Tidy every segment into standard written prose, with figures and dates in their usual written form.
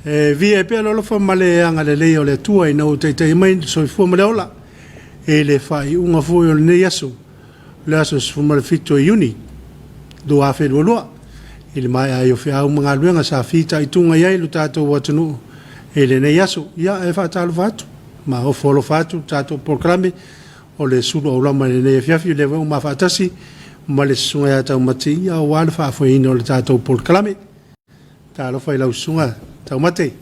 via pe lo fa male anga le o le tua ina o te mai so fu male ola e le fai unha foi o ne yaso le aso fu male fito uni do a fe lo il mai ai o fe a mga luenga sa fita i tunga ia lu tato watunu e le ne yaso ia e fa tal fatu ma o folo fatu tato proclame o le Suluaulama le Afiafi le vau ma fatasi ma le sunga ya tau mati ia o wale fa foi ino le tato proclame ta lo fai lau sunga tau mate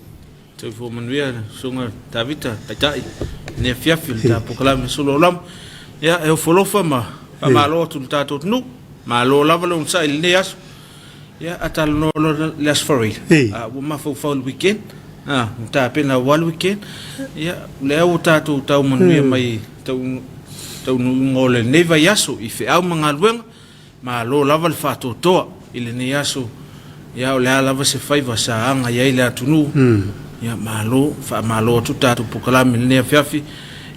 te fo manuia sunga tavita tai ne Afiafi le tato proclame Suluaulama ia e o folofa ma lo tu tato nu ma lo lava lo sai le yaso ia atal no le asfori o ma fo weekend ta pena wal weekend ia le o tato tau manuia mai tau ngole neva yaso I fe au mga luenga ma lo lava le fato toa ile ne yaso ia o le lava se faiva sa anga ia ile atunu ia ma lo tu tatu proclame ne Afiafi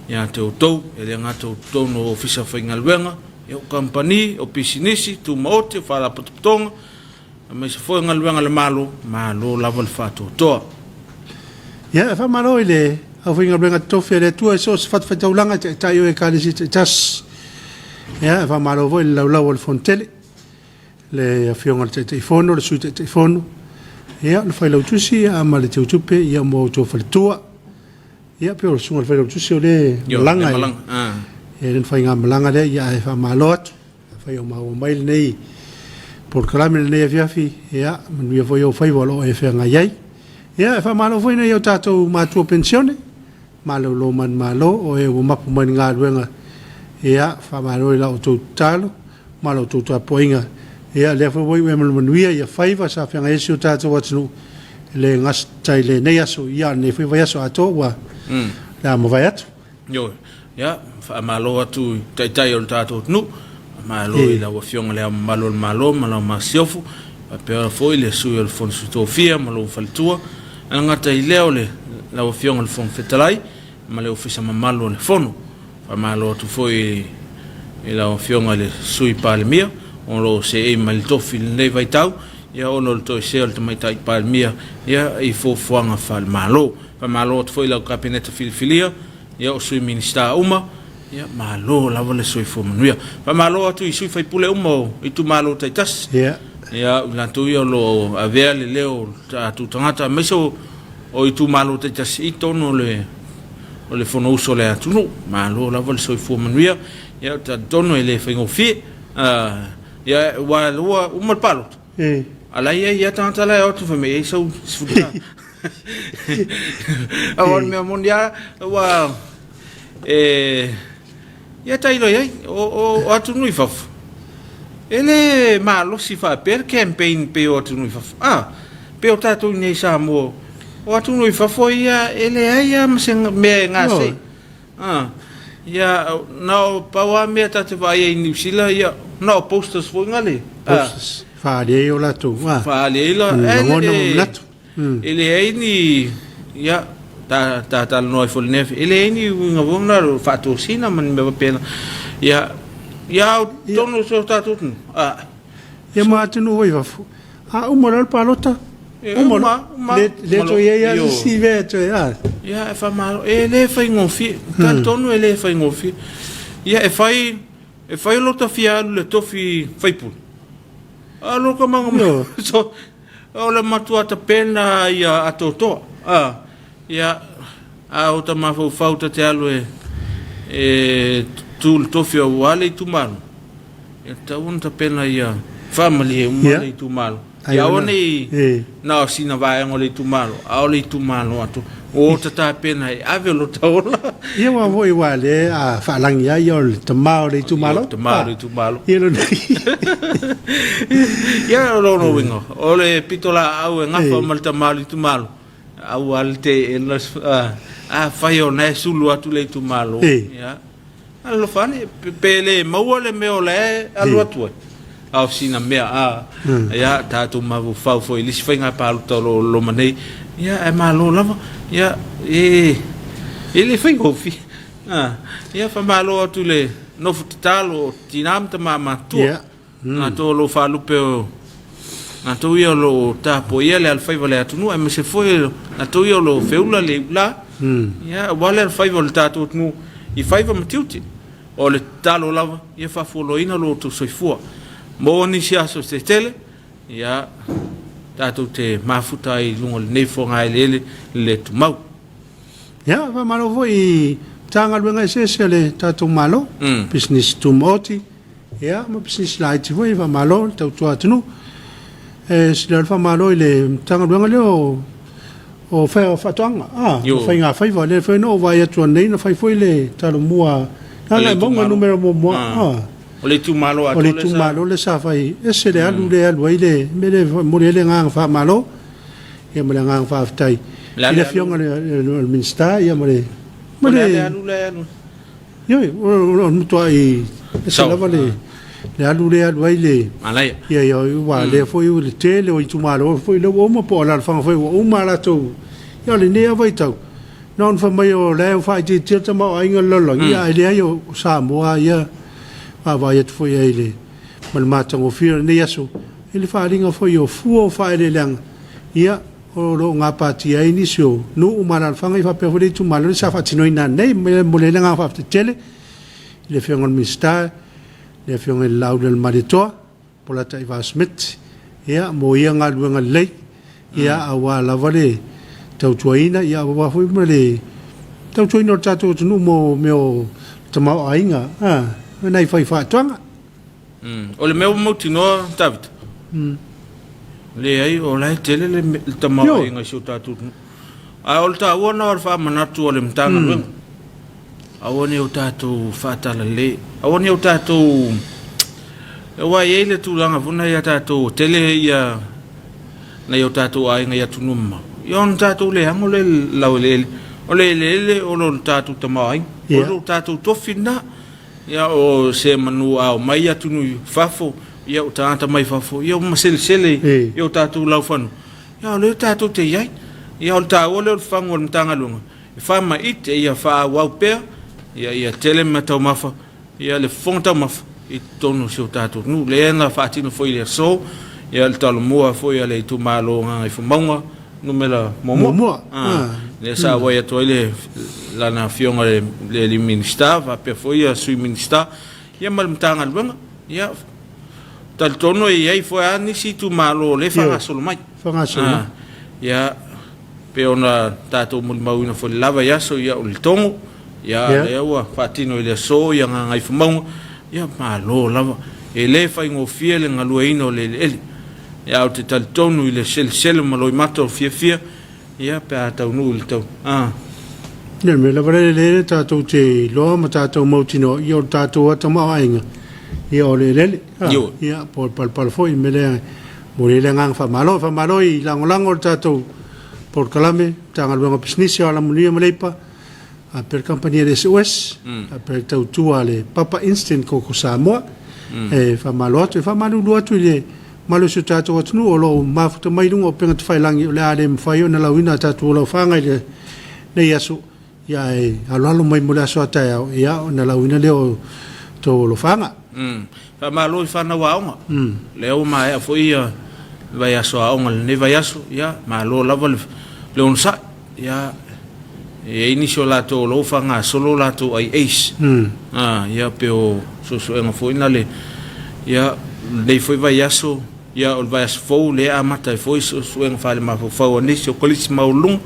ia te utou ele ngato utou no ofisa fainga luenga ia o company o pisinisi tu maote fala potonga ma se foi ngaluenga le ma lo lava le fato toa ia fa malo ile a fainga luenga tofe le tua so se fat ulanga ta yo e kalisi tas ia fa malo voi la o le fontele le afionga te telefono le suite telefono ia le fai lautusi a male te utupe ia mo to faltua ia pe o sunga fai lautusi o le langa e le fai ngamlanga le ia e fa malo fai o mai nei por clame le Afiafi ia me foi o fai volo e fa ngai ia fa malo foi nei o tato ma tua pensione malo lo man malo o e o mapu man nga luenga ia fa malo la o talo malo to Tapuaiga ia le fa voi me manuia ia faiva sa fa ngai o tato watnu le ngas tai le nei aso ia ne foi vai aso ato wa la mo vai atu yo ia fa malo atu tai o tato nu malo ila o fionga le malo ma siofu pe foi le su el fon sutofia malo faltua ngata ile ole la o fionga le fon fetalai ma le ofisa malo le fono fa malo tu foi ila o fionga le sui palmia on lo se mal tofi le vai tau ia ono le to se le mai tai palmia ia I fo fuanga fa malo fa malo tu foi la kabinete filfilia ia o sui minista uma ia malo la vole sui fo manuia fa malo tu I sui fai pule uma I tu malo tai tas ia la tu ia lo avea le leo tu tangata meso o I tu malo tai tas I tono le fono uso le atunu malo la vole sui fo manuia ia ta tono ele fai ngofi ia wa uma palo ala ia tanta la o tu fa me so sfuta awon me mondia wa ia tai lo ia o atunu I faf ele malo si fa per campaign pe o atunu faf pe o tatu nei Samoa o atunu I faf ia ele ia me ngase ia no pawa me tatu vai in New Zealand ia no posters foi ngale posters fa le o la tu fa le la ele é ni ia ta no foi neve ele é ni ngavona fa to sina man me pena ia tono so ta tutu ia ma tunu vai va o moral palota le to ia si veto ia fa mal ele foi ngofi ta tono ele foi ngofi ia e fai lo tofia le tofi fai pun alo ka manga so o le matua ta pena ia atoto ia o ta mafu fauta te alo tu tofi o wale tu malo ia ta un ta pena ia family umale tu malo ia oni na sina vai ngole tu malo le tu malo atu o ta pena ave lo taola ia wa voi wale fa lang ia le tamao le tu malo ia lo ia lo no wingo o le pitola au nga fa mal tamao tu malo au alte elas fai o na sulu atu le tu malo ia allo fani pele mau le me ole allo atu au sina mea ia tatu mavu fau foi lis fai nga pa lo manei ia e malo lava ia ele foi gofi ia fa malo atu le no futalo tinam ta mama tu na to lo fa lupe na to ia lo Tapuaiga le alfaiva le atunu e me se foi na to ia lo feula le la ia wale alfaiva le tato tunu I faiva matiuti o le talo lava ia fa foloina lo tu soifua mo ni sia so te tele ia tato te mafuta I lungo le nefonga le tu mau ia va malo voi tanga luenga se le tato malo business tu moti ia mo business light voi va malo tau tua tunu se fa malo le tanga luenga le o fa tonga fa nga fa le fa no va ia tu nei na fa foi le talo mua na bonga numero mo o le tu malo o le tu malo le sa fai ese le alu le me le mo le nga fa malo ia mo le nga fa tai le fionga le minsta ia mo le alu yo o to ai ese la vale le alu le malai ia wa le foi le tele o tu malo foi le o mo po la fa foi o mala to ia le ne vai tau non fa mai o le fa ti ti mo ai ngolo ia le yo Samoa ia va ia foi ele mal matango fir ne yaso ele fa ringa foi o fu fa ele lang ia o lo nga pati ai nisio no umara fanga fa pe foi tu malo sa fa tino ina nei mo le nga fa tele le fiong al mista le fiong el laud del marito pola tai va smith ia mo ia nga luenga le ia awa la vale tau tuaina ia wa foi mo le tau tuaina tato tu mo meo tama ainga nei fai fa tonga o le meu mo tino David le ai o lai tele le tama ainga si tato a o ta ona o fa manatu o le mtanga luenga a oni o tato fa tala le a oni o tato e wa ele tu langa funa ia tato tele ia na yo tato ainga ia tunuma yon tato le hango le lawele o le o lo tato tama ai o lo tato tofina ia o se manu au mai atunu fafo ia o tata mai fafo ia o masele ia o tato laufanu ia o le tato te iai ia o ta o le fango o mtanga lunga fa ma ite ia fa wau pe ia tele mata mafa ia le fonta mafa I tonu si o tato nu le na fa tino foi le so ia le talo moa foi le tu malo nga I fumaunga numela momo le sa wa ia toile la na fionga le minister va pe foi a sui minister ia mal mtanga luenga ia tal tono ia foi ani si tu malo le fa solo mai ia pe ona tato mul mauna foi lava ia so ia o le tongo ia le wa fa tino le so ia nga I fumaunga ia malo lava e le fa ingofia le ngaluaino le ia o te talitonu I le sel malo I mato fia ia pe atau nu le tau ne me la vale le tato te lo ma tato motino io tato atama ainga ia o le ia por foi me le mo le ngang fa malo I langolango tato por calame tanga luenga business ala munia malepa a per compagnia de SOS a per tau tua le papa instant ko Samoa e fa malo tu le malo su tato atunu o lo mafuta mai lungo penga te fai langi le ale mfai ona la wina tato lo fanga le ne yasu ya e alalo mai mula so ata ya ona la wina le o to lo fanga fa malo fa na waonga le o mai a foi vai aso aonga ne vai aso ya malo lava le onsa ya e inisio lato lo fanga solo lato ai ace ya peo so enga foi na le ya le foi vai aso ya o vai aso fo le amata foi so enga fale ma fo inisio kolis maulung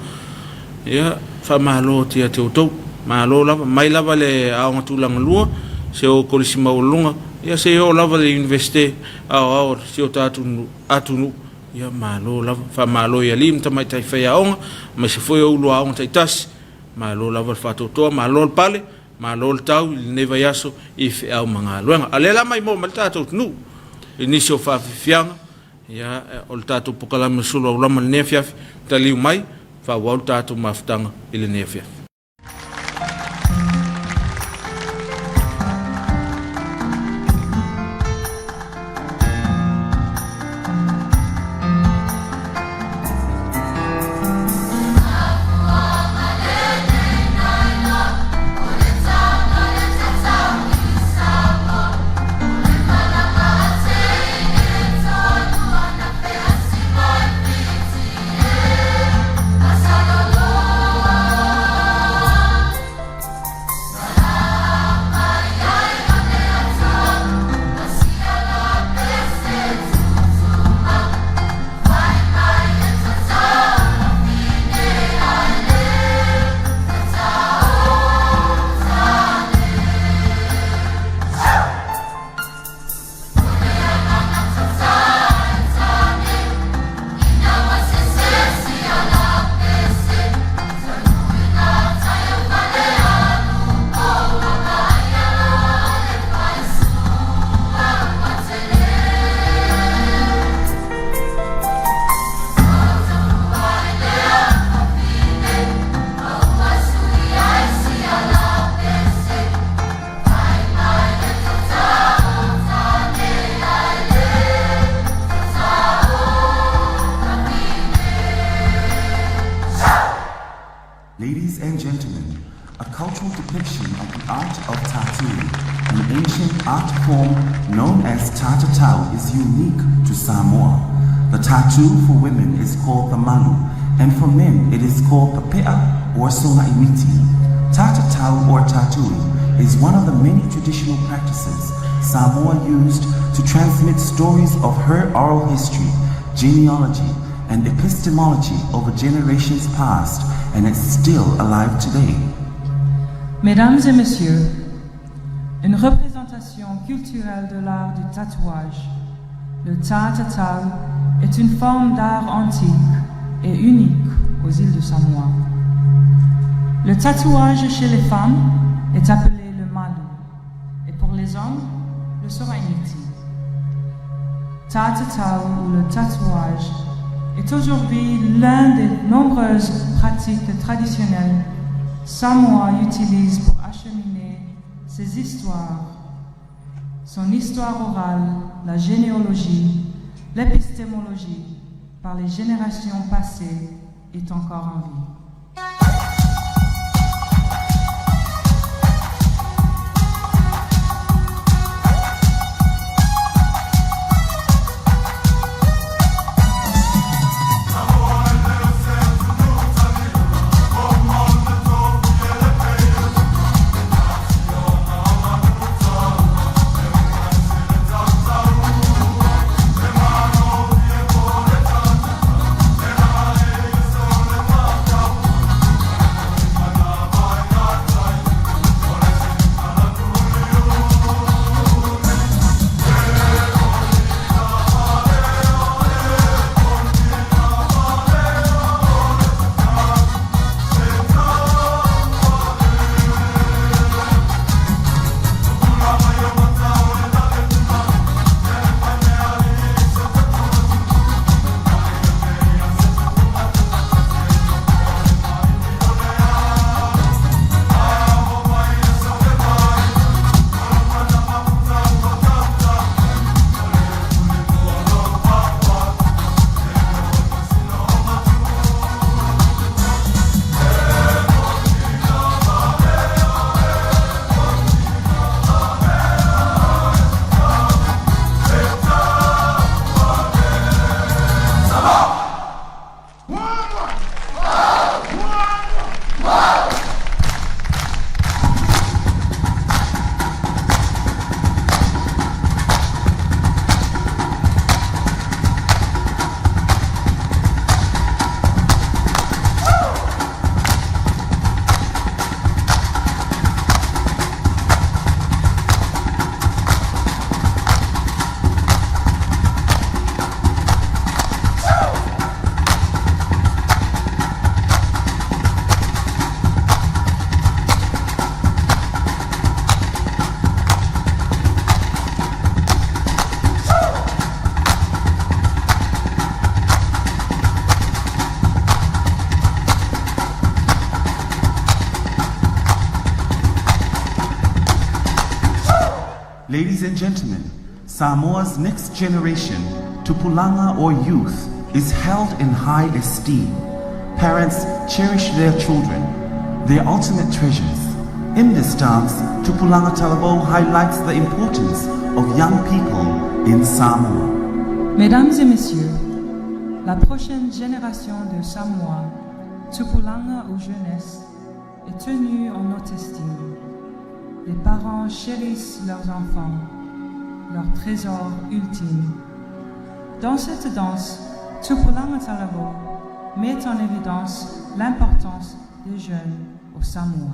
ya fa malo tia te to malo lava mai lava le aonga tulang lua se o kolis maulunga ya se o lava le investe au se o atunu ya malo lava fa malo ya lim tamai tai fa ya onga ma se foi o lua onga tai tas malo lava fa to malo pale malo tau ne vai aso if au manga luanga alela mai mo malta to nu inisio fa fianga ya o tato pokala me Suluaulama le Afiafi taliu mai fa wa tato maftanga ile ne Afiafi cultural depiction of the art of tattooing, an ancient art form known as tatatau, is unique to Samoa. The tattoo for women is called the malu, and for men it is called the pea or sonaimiti. Tatatau or tattooing is one of the many traditional practices Samoa used to transmit stories of her oral history, genealogy, and epistemology over generations past, and it's still alive today. Mesdames et messieurs, une représentation culturelle de l'art du tatouage. Le tatatau est une forme d'art antique et unique aux îles de Samoa. Le tatouage chez les femmes est appelé le malu et pour les hommes, le sorainiti. Tatatau ou le tatouage est aujourd'hui l'un des nombreuses pratiques traditionnelles Samoa utilise pour acheminer ses histoires, son histoire orale, la généalogie, l'épistémologie par les générations passées est encore en vie. Ladies and gentlemen, Samoa's next generation, Tupulanga or youth, is held in high esteem. Parents cherish their children, their ultimate treasures. In this dance, Tupulanga Talabo highlights the importance of young people in Samoa. Mesdames et messieurs, la prochaine génération de Samoa, Tupulanga ou jeunesse, est tenue en haute estime. Les parents chérissent leurs enfants, leur trésor ultime. Dans cette danse, Tupulanga Talabo met en évidence l'importance des jeunes au Samoa.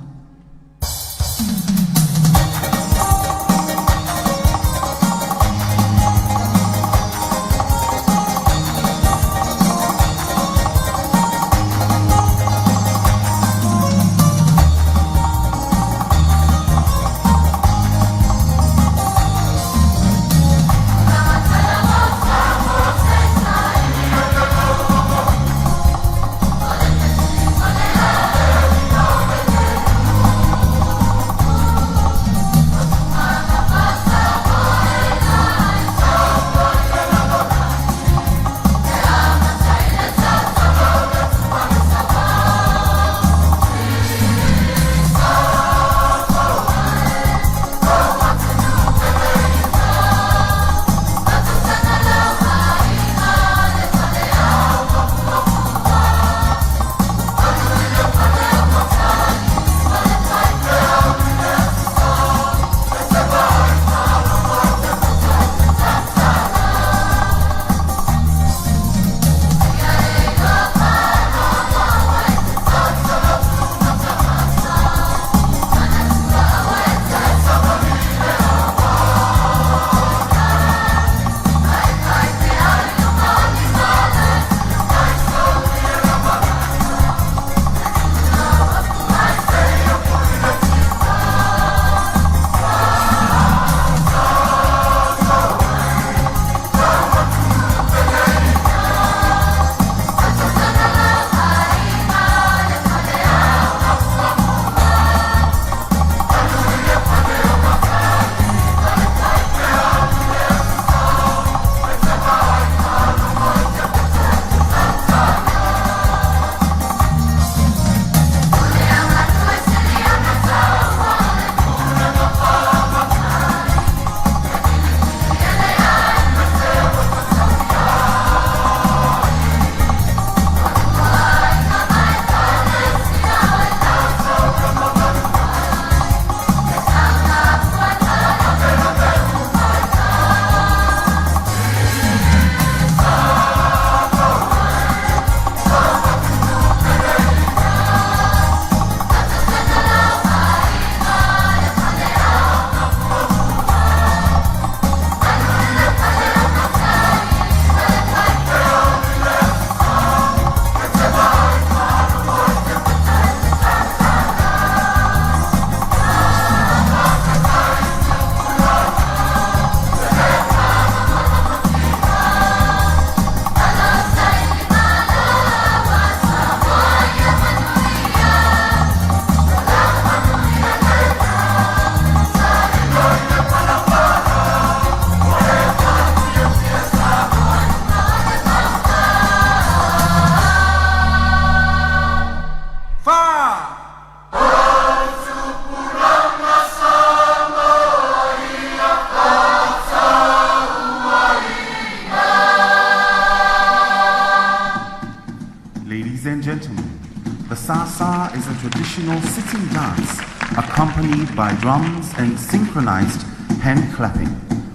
is a traditional sitting dance accompanied by drums and synchronized hand clapping.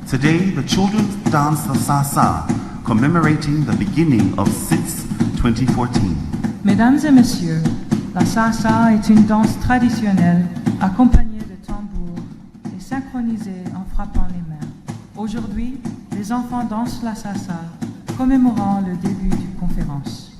Today, the children dance the Sasa, commemorating the beginning of SITS 2014. Mesdames et messieurs, la Sasa est une danse traditionnelle accompagnée de tambours et synchronisée en frappant les mains. Aujourd'hui, les enfants dansent la Sasa, commémorant le début d'une conférence.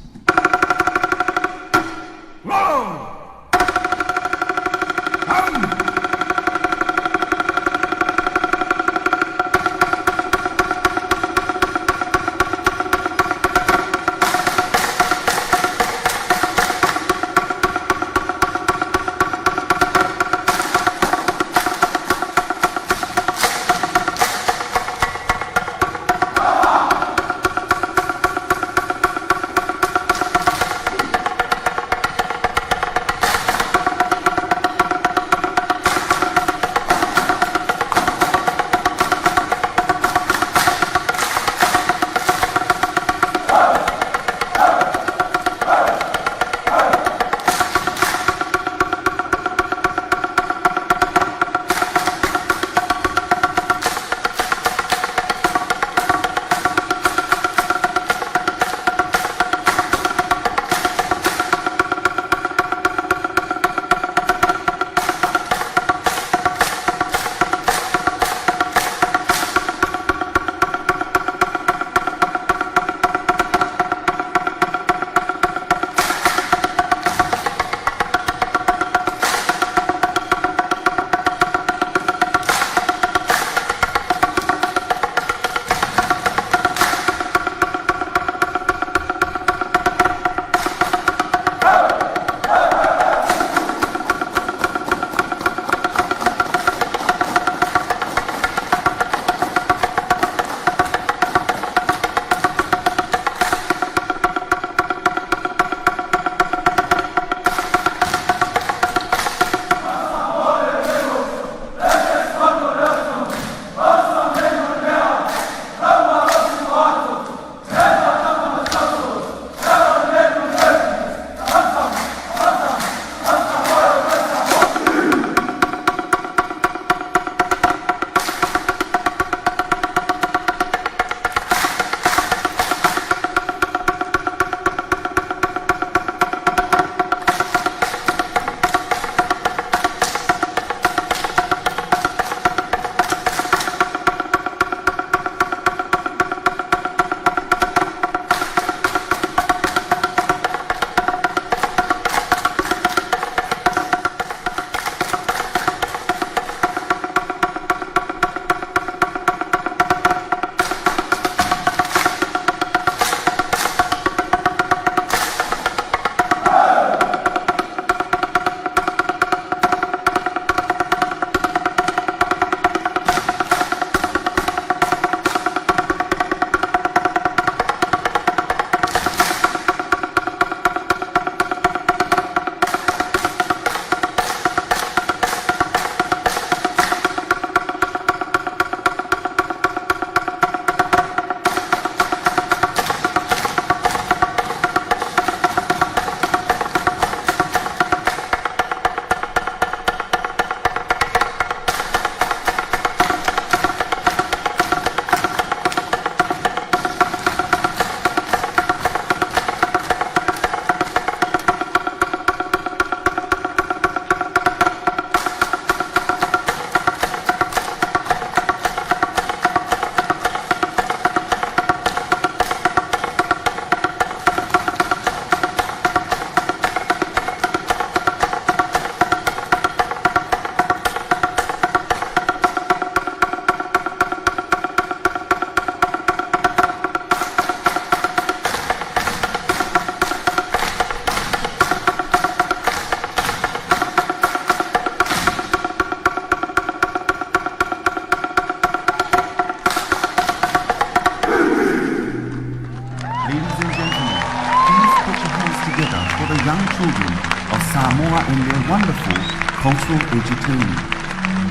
young children of Samoa and their wonderful cultural entertainment.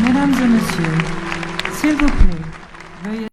Mesdames et messieurs, s'il vous plaît, veuillez...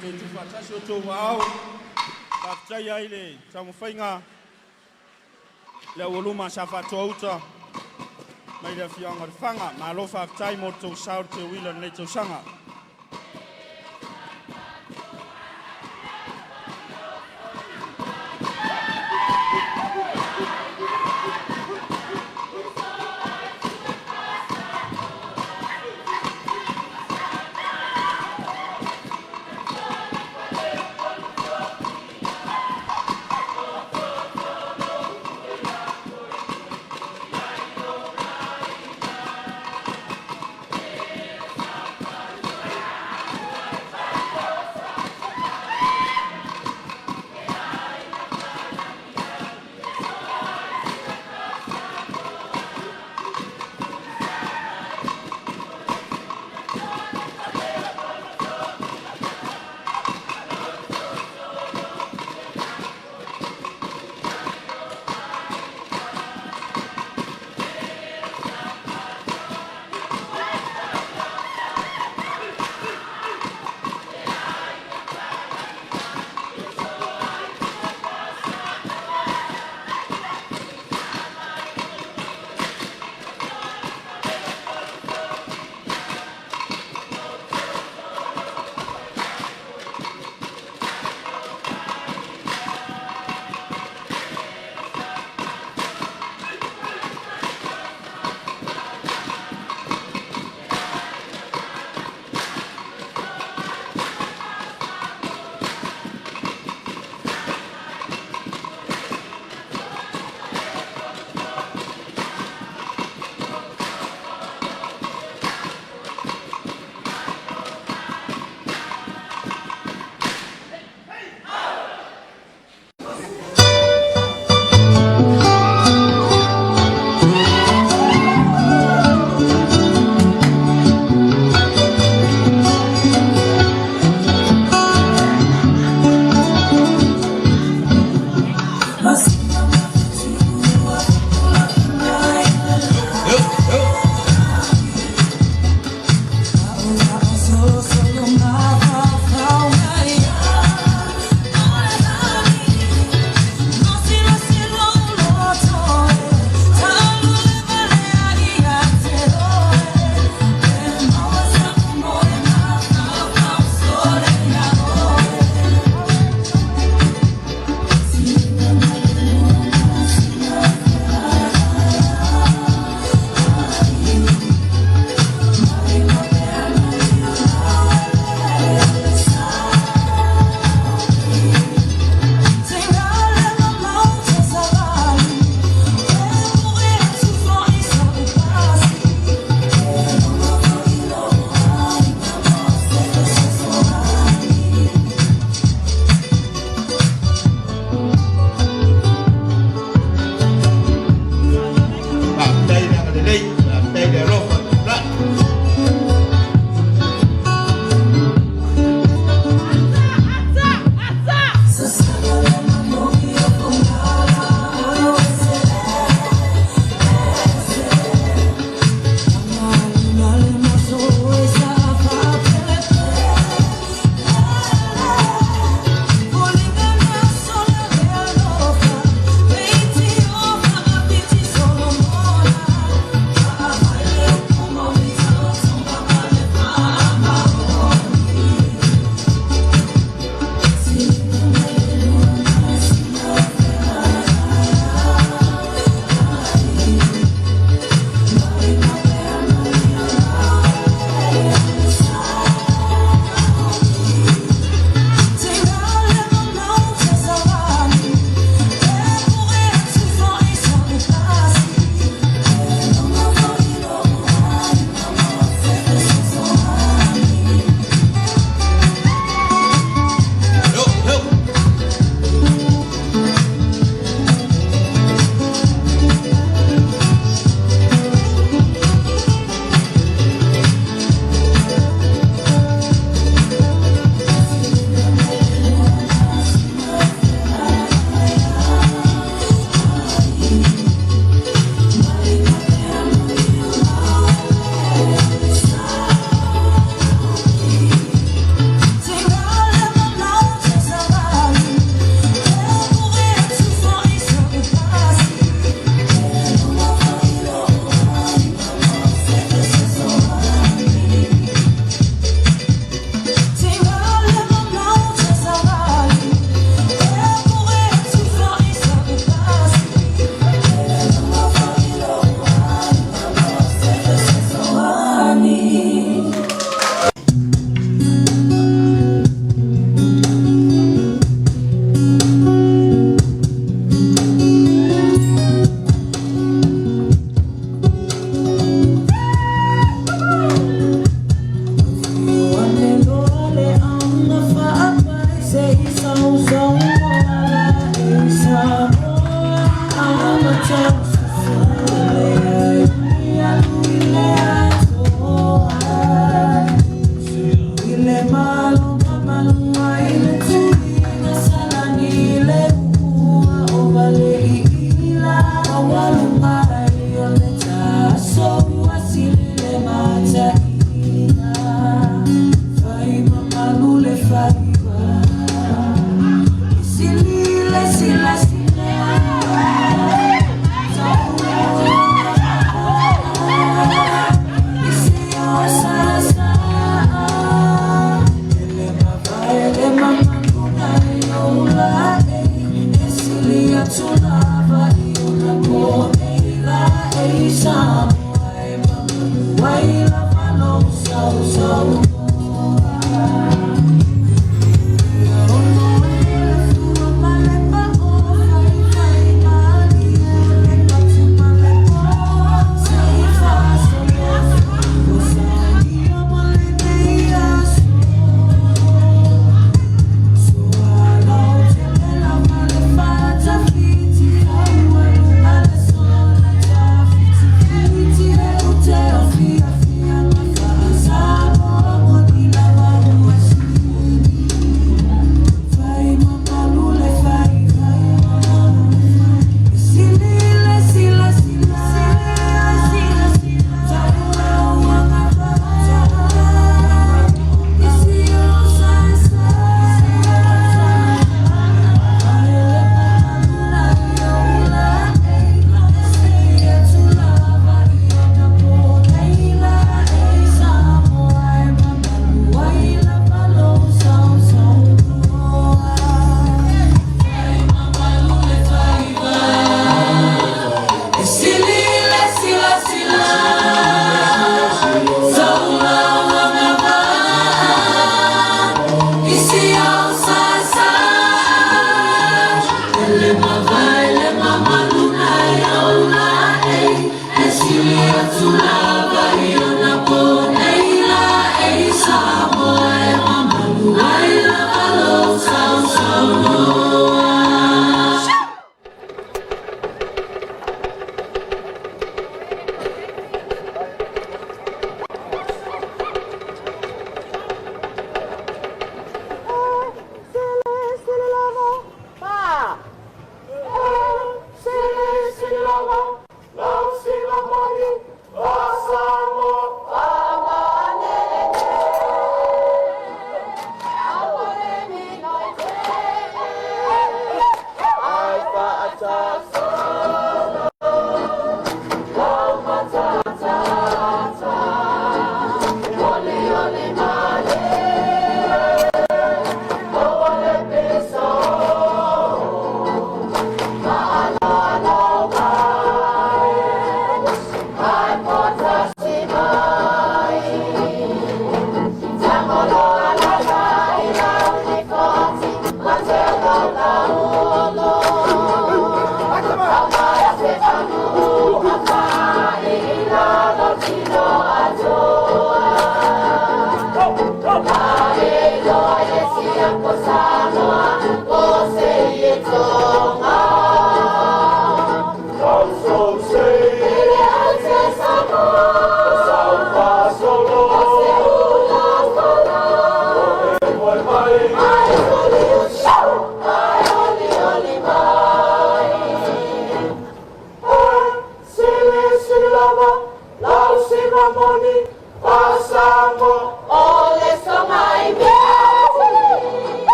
ke tu fatasi o tō wau. Whaktai ai le tamuwhainga. Le waluma sa whatuauta. Mai le whianga le whanga. Ma lo whaktai mo tō saur te wila nei tō sanga.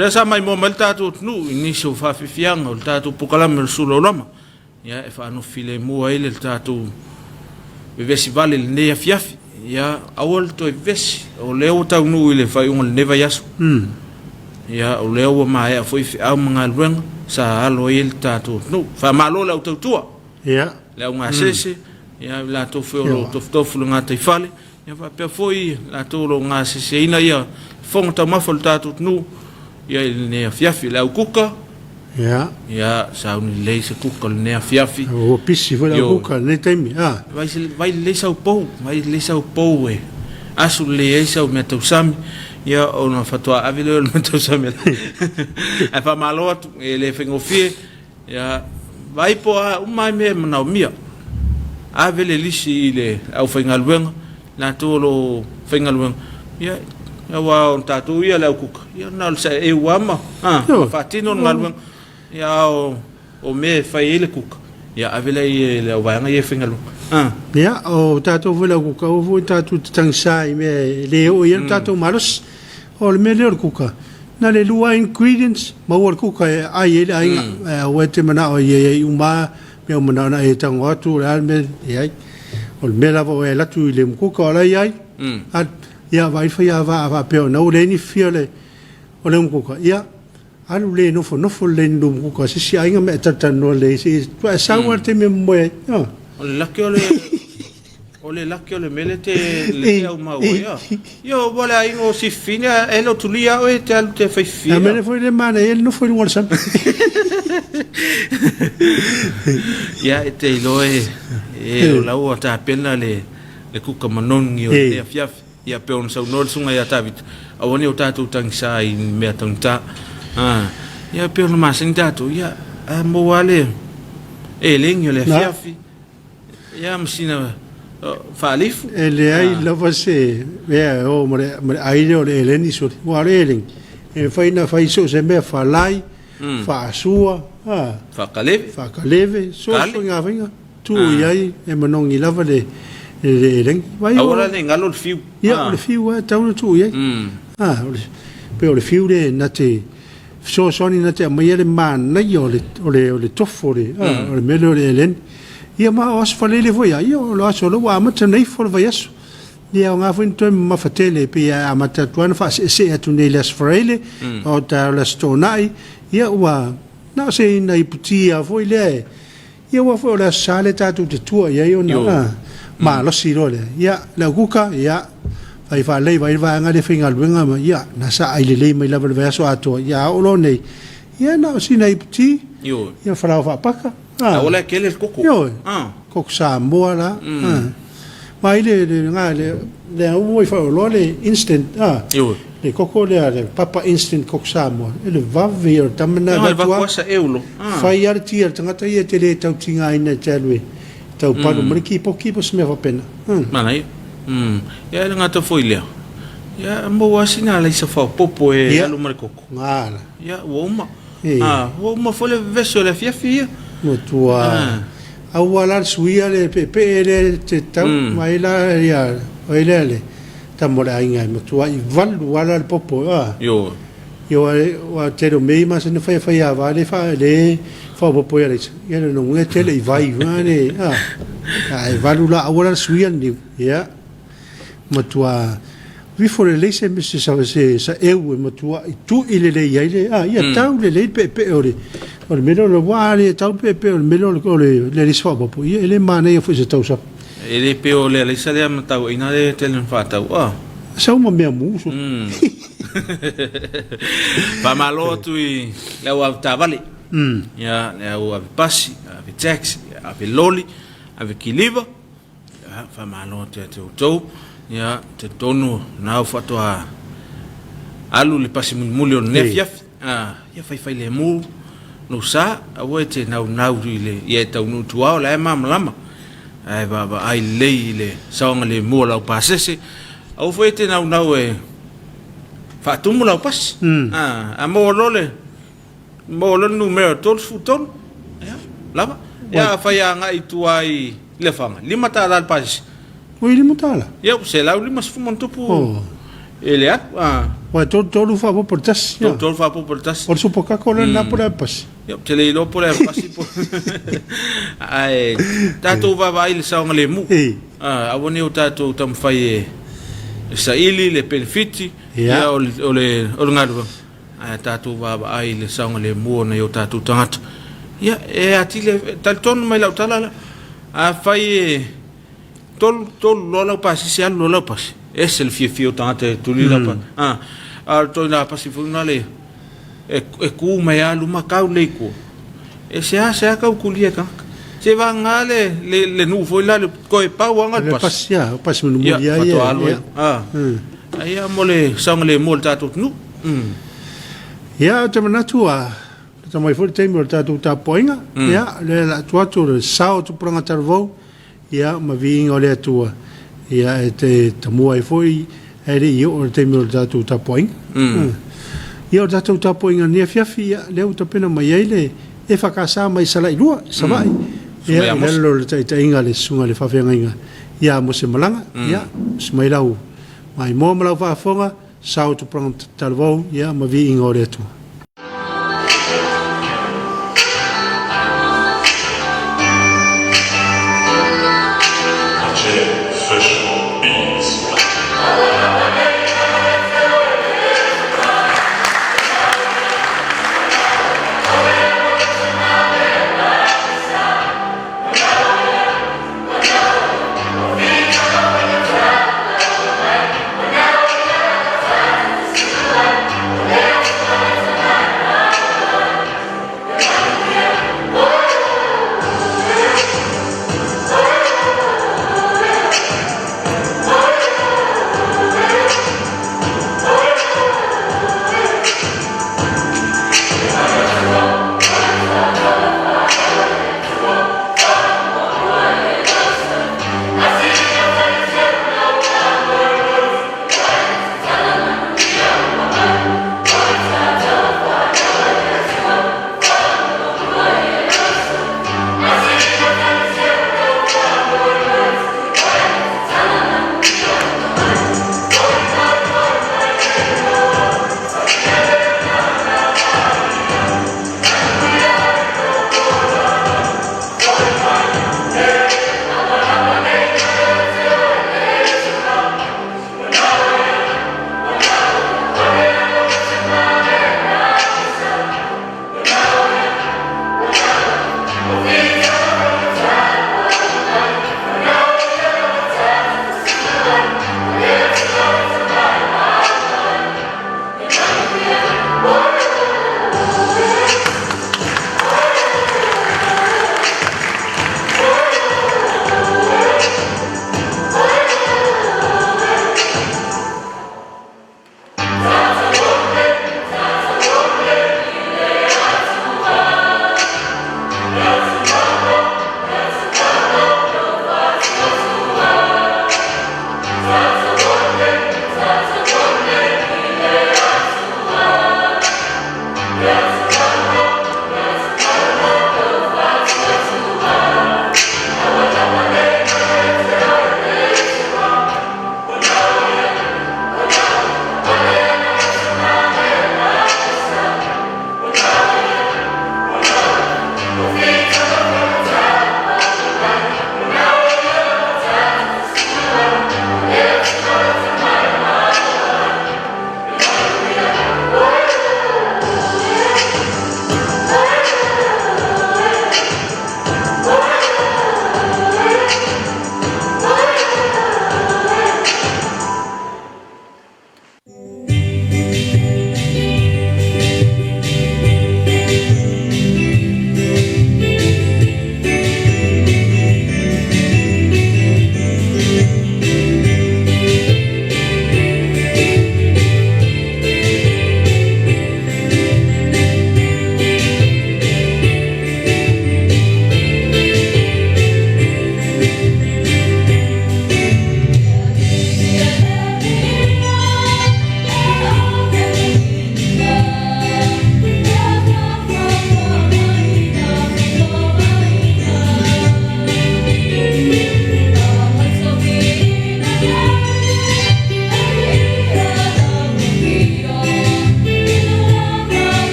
Le sa mai mo mal tatu nu ni so fa fiang o tatu pukalama Suluaulama ya e fa no file mo ai le tatu festival le ne Afiafi ya awol to vesi o leo tau nu ile fa un neva yasu ya o leo ma ya foi a mga lueng sa alo il tatu nu fa malo la tua ya le un sese ya la to fo to nga te fale ya fa pe foi la to lo nga sese ina ya fong ta ma fol tatu nu ya ne Afiafi la kuka Ya. Ya, sau ni le se kuka le Afiafi. O pisi foi la kuka le taimi. Ah. Vai le sau pou e. Asu le e sau me tau sami. Ya, ona fatua avile o me tau sami. Ai fa malo atu, e le fengofie. Ya, vai po a umai me manau mia. Avile lisi le au fengaluenga. Na tolo fengaluenga. Ya, ya wa on tatu ia le kuka. Ya, na sa e wama. Ah, fatino ngaluenga. Ya o me fai ele kuka. Ya avila le wanga ye fengalu. Ya o tato vela kuka o vo tato tangsai me le o ye tato malos o le me le kuka. Na le lua ingredients ma o kuka ai ele ai o te mana o ye uma me o mana na e tango atu le me ai o me la vo e la tu le kuka o lai ai. Ya vai fai va pe na o le ni fiole o le kuka. Ya alu le no fo le ndum ko si ainga me tata no le si pa sawarte me moe o le laki o le melete le au mau ya yo vole ai o si fina e lo tulia o te alu te fai fina me le foi le mana el no foi un WhatsApp ya te lo e o la o ta pena le kuka manongi o le Afiafi ya pe on sa no sunga ya tavit awoni o tatu tangsa i me tangta ya pe no mas tato ya mo wale e lengo le Afiafi ya msina falif ele ai la você é o more ai le eleni so wale ling e fai so se me falai fa sua fa kaleve so nga vinga tu ai e manongi lava le ling vai ora le ngalo fiu ya le fiu tau tu ai pe o le fiu le na te so soni na te mai le man na yo le tofore o le melo le len ia ma os fale le voia io lo aso lo wa ma te nei for vai aso ia nga fu into ma fatele pe a ma te tuan fa se atu nei les frele o ta la stonai ia wa na se nei putia foi le ia wa fo la sale ta tu te tua ia io na ma lo si le ia la kuka ia ai fa lei vai nga le finga luenga ma ia na sa ai le mai la verso ato ia o lo nei ia na si nei puti yo ia fa paka ola que el coco coco Samoa la mai le nga le o fa lo le instant yo le coco le papa instant coco Samoa le va ver tamna va cosa euro fa ia tia tanga ia te le tau tinga ina telwe tau pa no mri ki po me va pena mana ya nga to foi le ya mo wasina la isa fa popo e alu mar coco ngala ya wo ma fole verso le Afiafi mo tua au ala suia le pepe le te tau mai la ia oilele tamora inga mo tua I valu ala le popo yo wa te ro mei ma se no fai ava le fa popo ia ia no ngue tele I vai vane ai valu la ala suia ni ia mo tua vi for le se mi sa eu mo tua tu ile le ia ia tau le pepe ore o melo lo wale tau pepe o melo le so popo ia ele mane ia foi tau sa ele pe o le sa le tau ina le telen fa tau sa uma me muso pa malo tu le wa tavali ya le wa pasi ave taxi ave loli ave kiliva fa malo te to ya te tonu na fa to alu le pasi muli o Afiafi ya fai le mu no sa awe te nau le ia tau no tua la lama ai baba ai le saunga le mo la pasese au foi te nau e fa tumu la pas a mo lo numero tol futon ya lama ya fa ya ngai tuai le fanga lima ta la pas oi lima ta la ya se la lima se fumon topu ele wa todo fa por tas todo fa por tas por su poca cola na por pas yo te le lo por pas ai tato va vai le saunga le mu abone o tato tam fai sa ili le benefiti ya o le ngado tato va ai le saunga le mu na yo tato tangata ya atile tal ton mai la tala a fai tol lo la pas si lo la pas es el fio tante tu li la pa to na pas si funale e ku mai alu makau le ku e se kau kulia ka se va ngale le nu foi la ko e pa wanga Le pas menu ya ya ai mole sang le mol tatu nu ya te manatua te mai foi te mo tatu Tapuaiga ya le la tuatu le sao tu pranga tarvo ya ma vinga le tua ya te tamua foi ele io te mo tatu Tapuaiga io tatu Tapuaiga ni Afiafi le uta pena mai ele EFKS mai sala ilua savai ya le te inga le sunga le fafenga inga ya mo se malanga ya se mai lau mai mo malau fa fonga sao tu pranga tarvo ya ma vinga le tua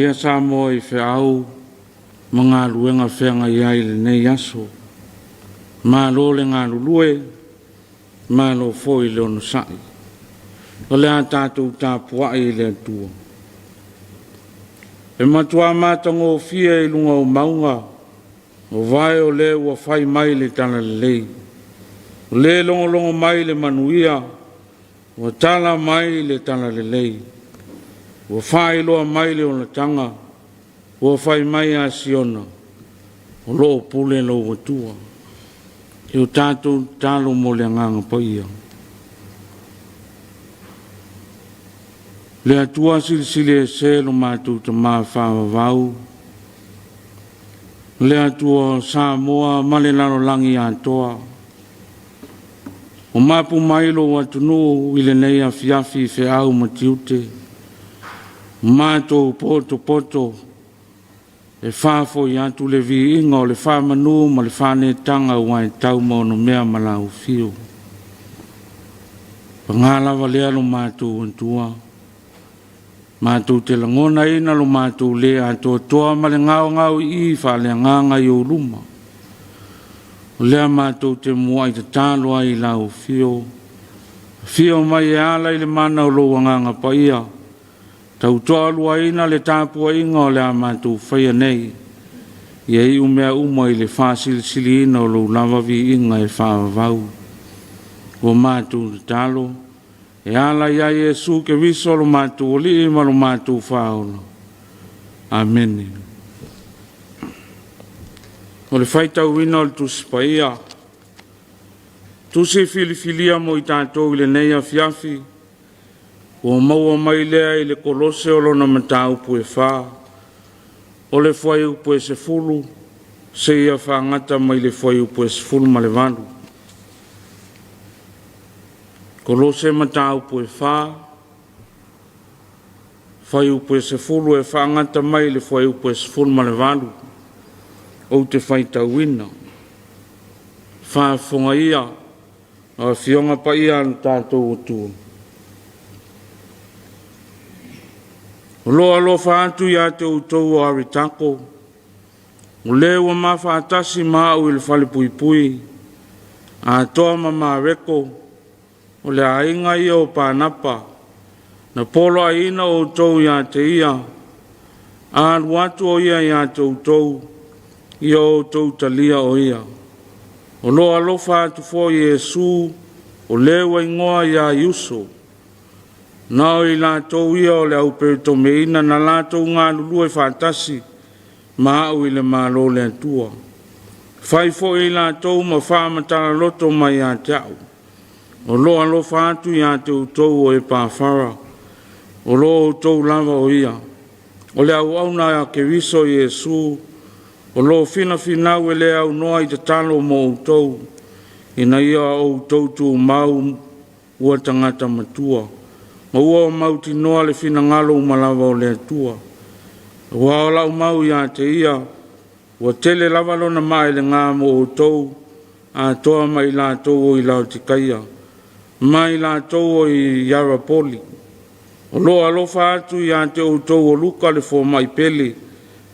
ia Samoa I whiau mga luenga whenga iai le nei aso. Ma lo le ngā lulue, ma lo foi le ono sai. O le a tātou Tapuaiga le atua. E matua mātango fia I lunga o maunga, o vai o le ua whai mai le tala le lei. O le longo mai le manuia, o tala mai le tala le lei. O whai loa mai le ona tanga, o whai mai a siona, o loo pule lo watua. E o tātou talo mo le nganga paia. Le atua silisile e se lo mātou ta maa whāwawau. Le atua Samoa male lalo langi atoa. O mapu mailo watunu I le nei Afiafi fe au matiute. Mātou poto e whāfo I atu le vi inga o le whāmanu ma le whānetanga wai tau mo no mea malau fio. Pangalawa lea lo mātou antua. Mātou te langona ina lo mātou lea ato toa ma le ngau I wha le nganga I o luma. O lea mātou te mua I te tālo ai lau fio. Fio mai e ala I le mana o lo nganga pa ia. Tau toa lua ina le Tapuaiga o le a mātou whaia nei. Ia I umea uma I le whāsilisili ina o lo lava vi inga e whāwavau. O mātou te talo. E ala ia Yesu ke viso lo mātou o li ima lo mātou whaola. Amen. O le whaitau ina o le tusi pa ia. Tusi filifilia mo I tātou I le nei Afiafi. O maua mai lea I le kolose o lona matau pu e whā. O le whai upu e se fulu, se ia whangata mai le whai upu e se fulu ma le vandu. Kolose matau pu e whā. Whai upu e se fulu e whangata mai le whai upu e se fulu ma le vandu. O te whaitau ina. Whāwhonga ia, a whionga pa ia an tātou o tua. O loa lo whaatu ia te utou o aritako. O lewa ma whaatasi maa il whale pui pui. A toa ma reko. O le ainga ia o pānapa. Na polo a ina o utou ia te ia. A luatu o ia te utou. Ia o utou talia o ia. O loa lo whaatu fo Yesu. O lewa ingoa ia Yuso. Nao I lātou ia o le au perito meina na lātou ngā lulu e whātasi ma au I le mālo le atua. Whai fo I lātou ma whāmatara loto mai a te au. O loa lo whātu I a te utou o e pāwhara. O loa utou lava o ia. O le au auna a ke viso Yesu. O loa fina finau e le au noa I te talo mo utou. Ina ia o utou tu mau ua tangata matua. Ma ua o mauti noa le fina ngalo umalawa o le atua. Ua o lau mau ia te ia. Ua tele lava lona mai le ngā mo o tou. A toa mai la tou o I lau tikaia. Mai la tou o I yara poli. O loa lofa atu ia te o tou o luka le fo mai pele.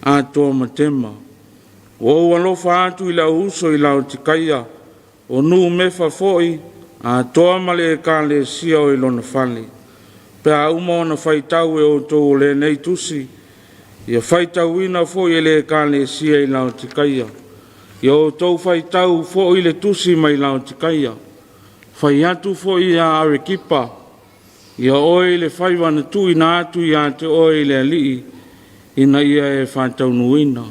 A toa matema. Ua lofa atu I lau uso I lau tikaia. O nu mefa foi. A toa male e ka le sia o I lona fale. Pea uma ona whaitau e o tō le nei tusi. Ia whaitau ina fo I le ka le sia I lau tikaia. Ia o tō whaitau fo I le tusi mai lau tikaia. Whai atu fo I a arekipa. Ia oi le whaiwana tu ina atu ia te oi le alii. Ina ia e whaitau nuina.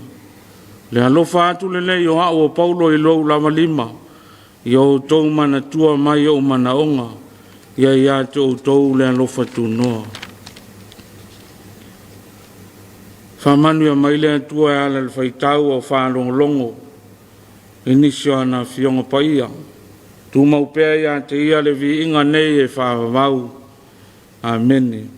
Le alofa atu le nei o hao o Paulo I lou lama lima. Ia o tō mana tua mai o mana onga. Ia te o tau le alofa tu noa. Whamanu ia mai le atua e ala le whaitau o whaalongolongo. Inisio ana whionga pa ia. Tu maupea ia te ia le vi inga nei e whaavavau. Amen.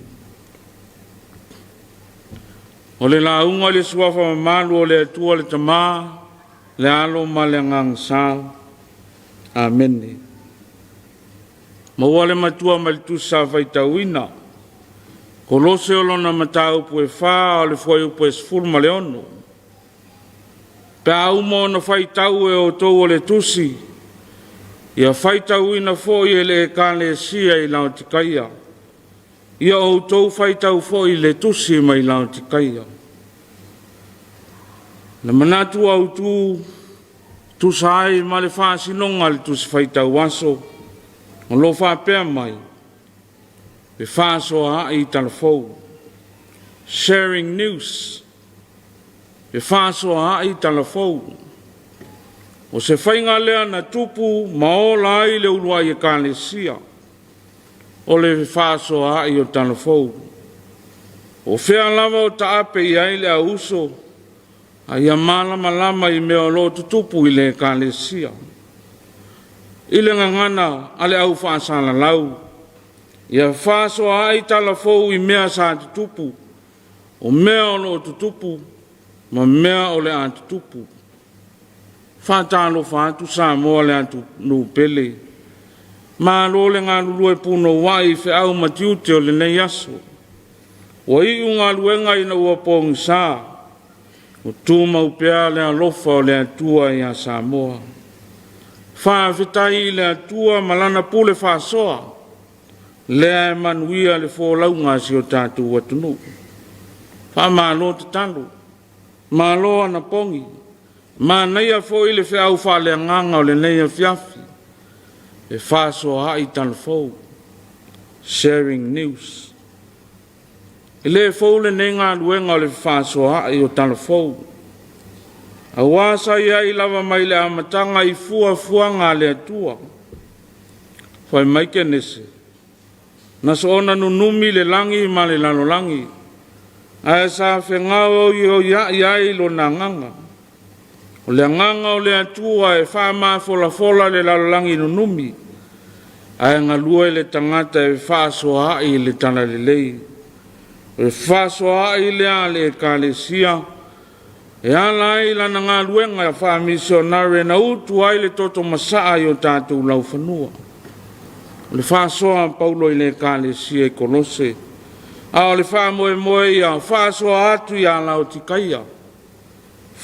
O le launga le suafa mamalu o le atua le tamā. Le alo ma le ngang sa. Amen. Ma wale matua ma le tusa whaitauina. Kolose o lona matau pu e wha o le foi upu e sfuru ma le ono. Pe a umo na whaitau e o tau o le tusi. Ia whaitau ina fo i le kane sia i lau tikaia. Ia o tau whaitau fo i le tusi mai lau tikaia. Na manatu au tu sai ma le whaasinonga le tusi whaitau aso. O lo whapea mai. Pe whaaso a i talafou. Sharing news. Pe whaaso a i talafou. O se whainga lea na tupu maola ai le urua i kāne sia. O le whaaso a i o talafou. O whea lava o ta ape i ai le a uso. A ia malama lama i mea lo tutupu i le kāne sia. I le ngangana ale au whaasana lau. Ia whaaso a i talafou i mea sa tutupu. O mea o lo tutupu. Ma mea o le a tutupu. Whātalo whātu Samoa le atu nu pele. Mā lo le ngā lulu e puno wai whi au matiute o le nei aso. O i ngā luenga i na ua pōngi sā. O tūmau pēa le alofa o le atua i a Samoa. Whāwhitai i le atua malana pule whāsoa. Lea e manuia le fōlaunga si o tātou atunu. Whāmālo te talo. Mālo ana pongi. Ma neia fo i le whiau whale nganga o le neia Afiafi. E whāso a i talafou. Sharing news. I le fou le nenga luenga o le whāso a i o talafou. A wāsa ia i lava mai le amatanga i fuanga le atua. Whai maike nese. Naso ona nunumi le langi ma le lano langi. A e sa whengao i o ia lo na nganga. O le nganga o le atua e wha fola le lalolangi no numi. Ai ngā lua le tangata e whaasoa i le tana le lei. E whaasoa i le a le kālesia. E ala i lana ngā luenga e wha Missionary na utu ai le toto masaa i o tātou lau whanua. O le whaasoa Paulo i le kālesia i Kolose. A o le wha moe i a whaasoa atu i a lau tikaia.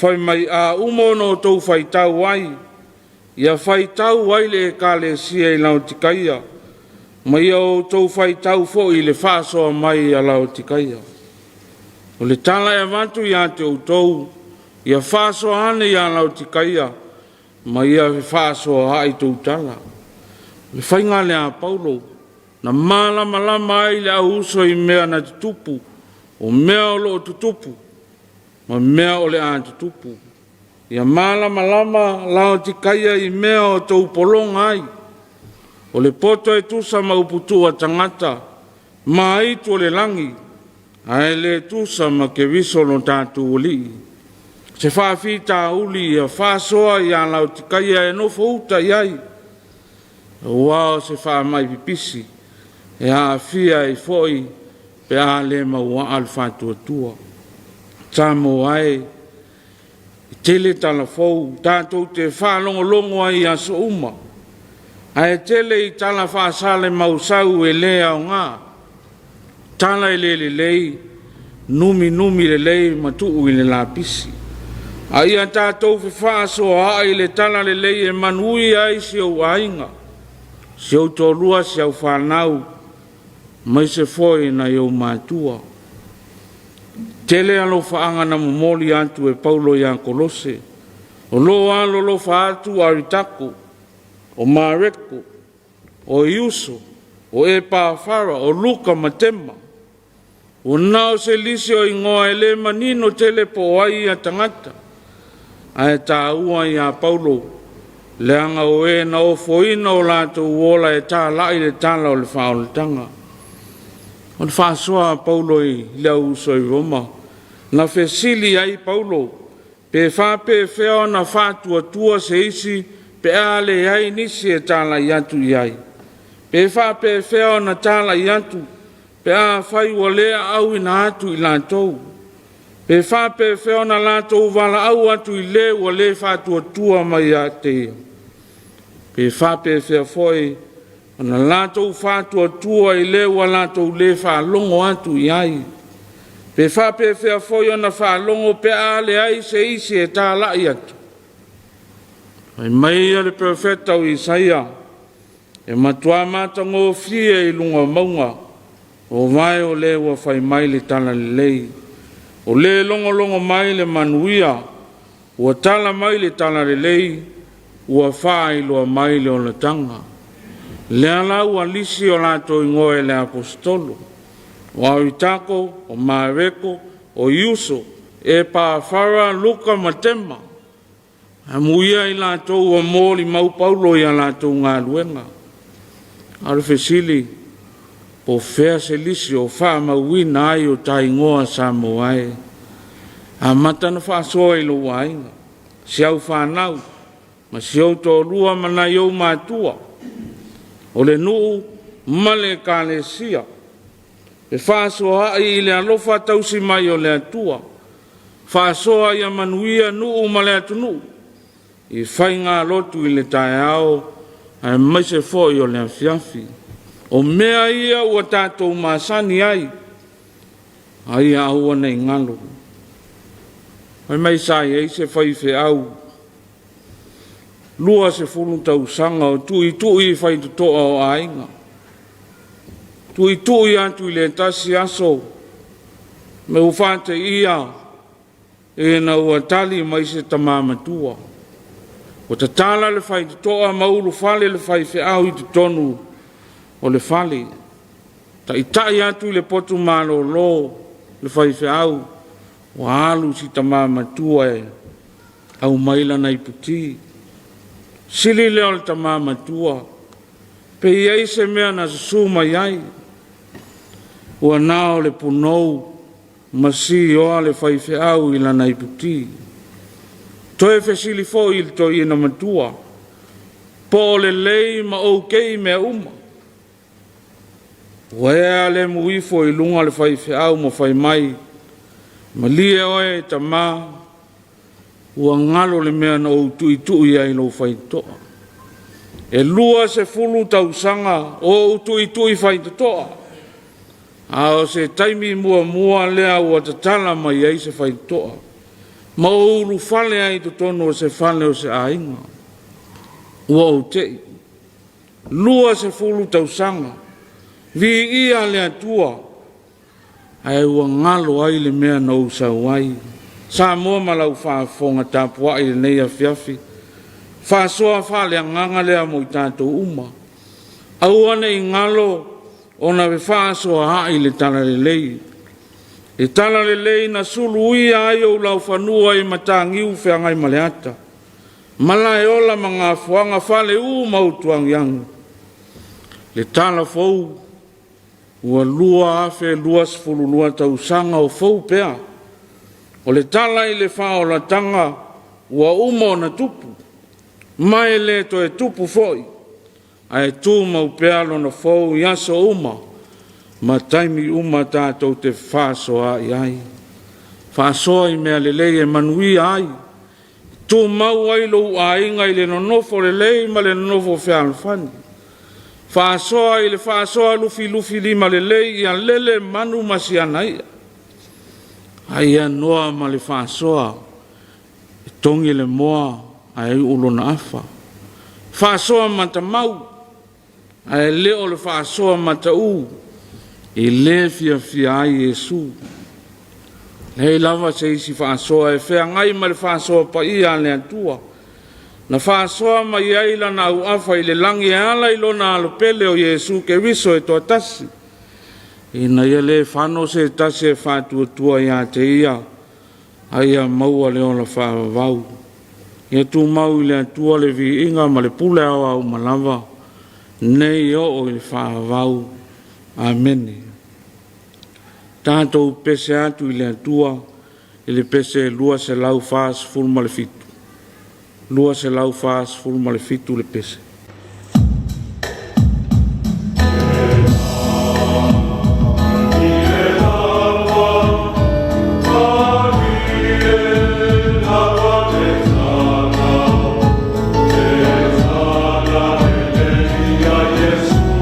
Whai mai a umono tau whaitau ai. Ia whaitau ai le kālesia i lau tikaia. Mai au tau whaitau fo i le whaasoa mai a lau tikaia. O le tala e watu i a te utou. Ia whaasoa ane i a lau tikaia. Mai a whaasoa ai tau tala. Le whainga le a Paulo. Na malama ai le au uso i mea na tutupu. O mea o lo tutupu. Ma mea o le a tutupu. Ia malama lao tikaia i mea o tau polonga ai. O le poto e tusa mauputua tangata. Ma aitu o le langi. Ai le tusa ma ke viso no tātu uli. Se whawhita uli ia whasoa i a lao tikaia e no fauta iai. Wao se whamai pipisi. E a fia i foi. Pe a le maua al whatua tua. Samoa e tele talafou, tātou te whālongolongo ai a so uma. A e tele i tala whaasale mausau e lea o ngā. Tala e le lei, numi le lei matuu i le lapisi. A ia tātou whaasoa ai le tala le lei e manui ai si au ainga. Si au tōrua si au whanau, mai se foi na iau mātua. Tele alo whaanga na momoli atu e Paulo i a Kolose. O lo alo lo whaatu aritako, o mareko, o iuso, o e pāwhara, o luka matema. O nao se lisi o ingoa e le manino tele po ai a tangata. A e tā ua i a Paulo, le anga o e na o foina o lato uola e tā lai le tala o le whaoletanga. O le whaasoa Paulo i leo uso i Roma. Na fesili ai Paulo, pe whape wheo na whātua tua se isi, pe ale ai nisi e tala i atu i ai. Pe whape wheo na tala i atu, pe a whai wa lea au ina atu i lātou. Pe whape wheo na lātou wala au atu i le wa le whātua tua mai a te. Pe whape wheo foi, Ona lātou whātua I le wa lātou le whālongo atu I ai. Pe whape whea whoi ona whālongo pe ale ai se isi e tā lai atu. Ai mai le profeta o Isaia, e matua mata ngō fia I lunga maunga, o vai o le wa whai mai le tala le lei. O le longo mai le manuia, ua tala mai le tala le lei, ua whai loa mai le o le tanga. Le ala ua lisi o lato ingoe le apostolo, o awitako, o maereko, o iuso, e pa whara luka matema. A muia I lato ua mōli mau paulo I a lato ngā luenga. Aru fesili, po whea se lisi o wha mauina ai o tai ngoa Samoa e. A matana wha soa I lo wainga. Siau whanau, ma siau tō rua mana iau mātua. O le nuu, male ka le sia. E wha soa ai I le alofa tausi mai o le atua. Wha soa I a manuia nuu ma le atu nuu. I whai ngā lotu I le tae ao, ai mai se fo I o le Afiafi. O mea ia ua tātou māsani ai, ai aua nei ngalo. Ai mai sai ei se whai whe au. Lua se fulu tau sanga o tui whai tutoa o ainga. Tui atu I le tasi aso, me ufate ia, e na ua tali mai se tamamatua. O ta tala le whai tutoa maulu fale le whai whe au I tutonu, o le fale. Ta itai atu le potu malo lo, le whai whe au, o alu si tamamatua e, au maila na iputi. Sili leo le tamamatua, pe iei se mea na susuma iai, ua nao le punou, masi oa le whai whe au I lana iputi. Toe whe sili fo I le toi ina matua, po le lei ma o kei mea uma. Wea le muifo I lunga le whai whe au mo whai mai, ma lie oe ta mā, ua ngalo le mea na o tui ai lo whai toa. E lua se fulu tau sanga o tui whai toa. A o se taimi mua lea ua tatala mai ai se whai toa. Ma o ulu fale ai to tono o se fale o se ainga. Ua o te. Lua se fulu tau sanga. Vi ia le atua. Ai ua ngalo ai le mea na usau ai. Samoa malau whaafonga Tapuaiga nei Afiafi. Whaasoa whale a nganga lea mo I tātou uma. Auane I ngalo ona we whaasoa hai le tala le lei. E tala le lei na sulu ia ai o lau whanua I matangiu whiangai maleata. Mala e ola mga fuanga whale mautuang yang. Le tala fau, ua lua afe luas fulu lua tausanga o fau pea. O le tala I le whao la tanga, ua umo na tupu. Mai le to e tupu foi. Ai tu mau pealo na fau yaso uma. Ma taimi uma tātou te whāsoa I ai. Whāsoa I mea le lei e manui ai. Tu mau ai lo ainga I le nonofo le lei ma le nonofo whialwhani. Whāsoa I le whāsoa lufi lima le lei I a lele manu masiana ia. Ai anoa ma le whāsoa. E tongi le moa ai ulo na afa. Whāsoa mata mau. Ai leo le whāsoa mata u. I le fia ai Yesu. Hei lava se isi whaasoa e whea ngai ma le whaasoa pa ia le atua. Na whaasoa ma iai la na au afa I le langi e ala ilo na alopele o Yesu ke riso e toa tasi. Ina ia le whano se tasi e whātua ia te ia. Aia maua le ola whaavau. Ia tu mau I le atua le vi inga ma le pule awa au malava. Nei o le whaavau. Amen. Tātou pese atu I le atua, I le pese lua se lau whaas fulma le fitu. Lua se lau whaas fulma le fitu le pese. Yesu